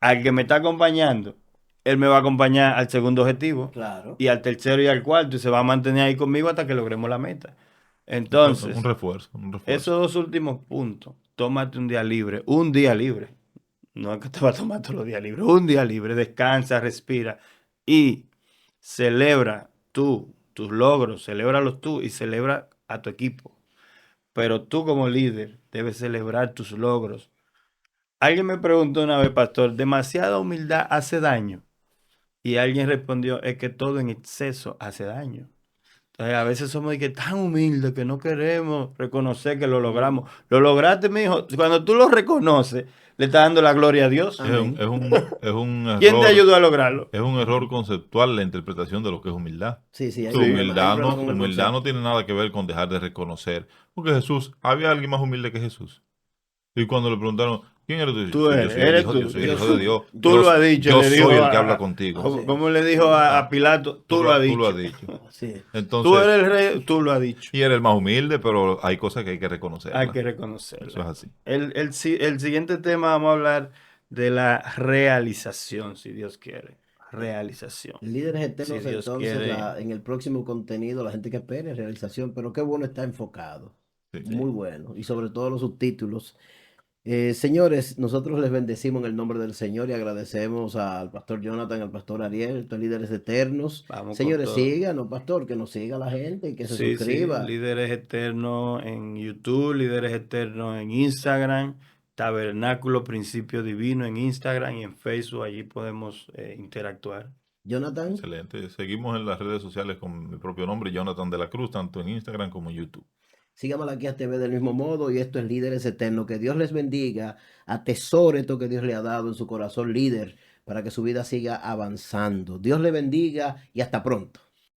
al que me está acompañando. Él me va a acompañar al segundo objetivo Claro. y al tercero y al cuarto y se va a mantener ahí conmigo hasta que logremos la meta. Un Entonces, refuerzo, un refuerzo. esos dos últimos puntos, tómate un día libre. No es que te va a tomar todos los días libres, un día libre, descansa, respira y celebra tú tus logros, celébralos tú y celebra a tu equipo. Pero tú como líder debes celebrar tus logros. Alguien me preguntó una vez, pastor, ¿demasiada humildad hace daño? Y alguien respondió, es que todo en exceso hace daño. Entonces, a veces somos de que tan humildes que no queremos reconocer que lo logramos. Lo lograste, mi hijo. Cuando tú lo reconoces, le estás dando la gloria a Dios. Amén. Es un ¿Quién te error, ayudó a lograrlo? es un error conceptual la interpretación de lo que es humildad. Sí, sí, hay Su un problema, hay un humildad problema no, con el humildad no concepto. tiene nada que ver con dejar de reconocer. Porque Jesús, había alguien más humilde que Jesús. Y cuando le preguntaron, ¿quién eres tú? Dice, Tú yo soy el eres hijo, tú. yo soy el Yo hijo de soy. Dios. Tú lo has dicho, Yo le dijo soy el que habla contigo. Sí. ¿Cómo le dijo a Pilato? Tú lo has Tú lo has dicho. dicho. Sí. Tú Entonces, eres el rey, tú lo has dicho. y eres el más humilde, pero hay cosas que hay que Hay reconocerlas. que Eso es reconocerlo. así. El siguiente tema vamos a hablar de la realización, si Dios quiere. Realización. Líderes Si eternos, Dios entonces, quiere. en el próximo contenido, la gente que espere realización, pero qué bueno está enfocado. Sí. Muy bueno. Y sobre todo los subtítulos. Señores, nosotros les bendecimos en el nombre del Señor y agradecemos al pastor Jonathan, al pastor Ariel, estos líderes eternos. Vamos con Señores, todo. síganos, pastor, que nos siga la gente y que se Sí, suscriba. Líderes Eternos en YouTube, Líderes Eternos en Instagram, Tabernáculo Principio Divino en Instagram y en Facebook. Allí podemos interactuar. Jonathan, Excelente. Seguimos en las redes sociales con mi propio nombre, Jonathan de la Cruz, tanto en Instagram como en YouTube. sígame aquí a TV del mismo modo y esto es Líderes Eternos. Que Dios les bendiga, atesore esto que Dios le ha dado en su corazón líder para que su vida siga avanzando. Dios le bendiga y hasta pronto.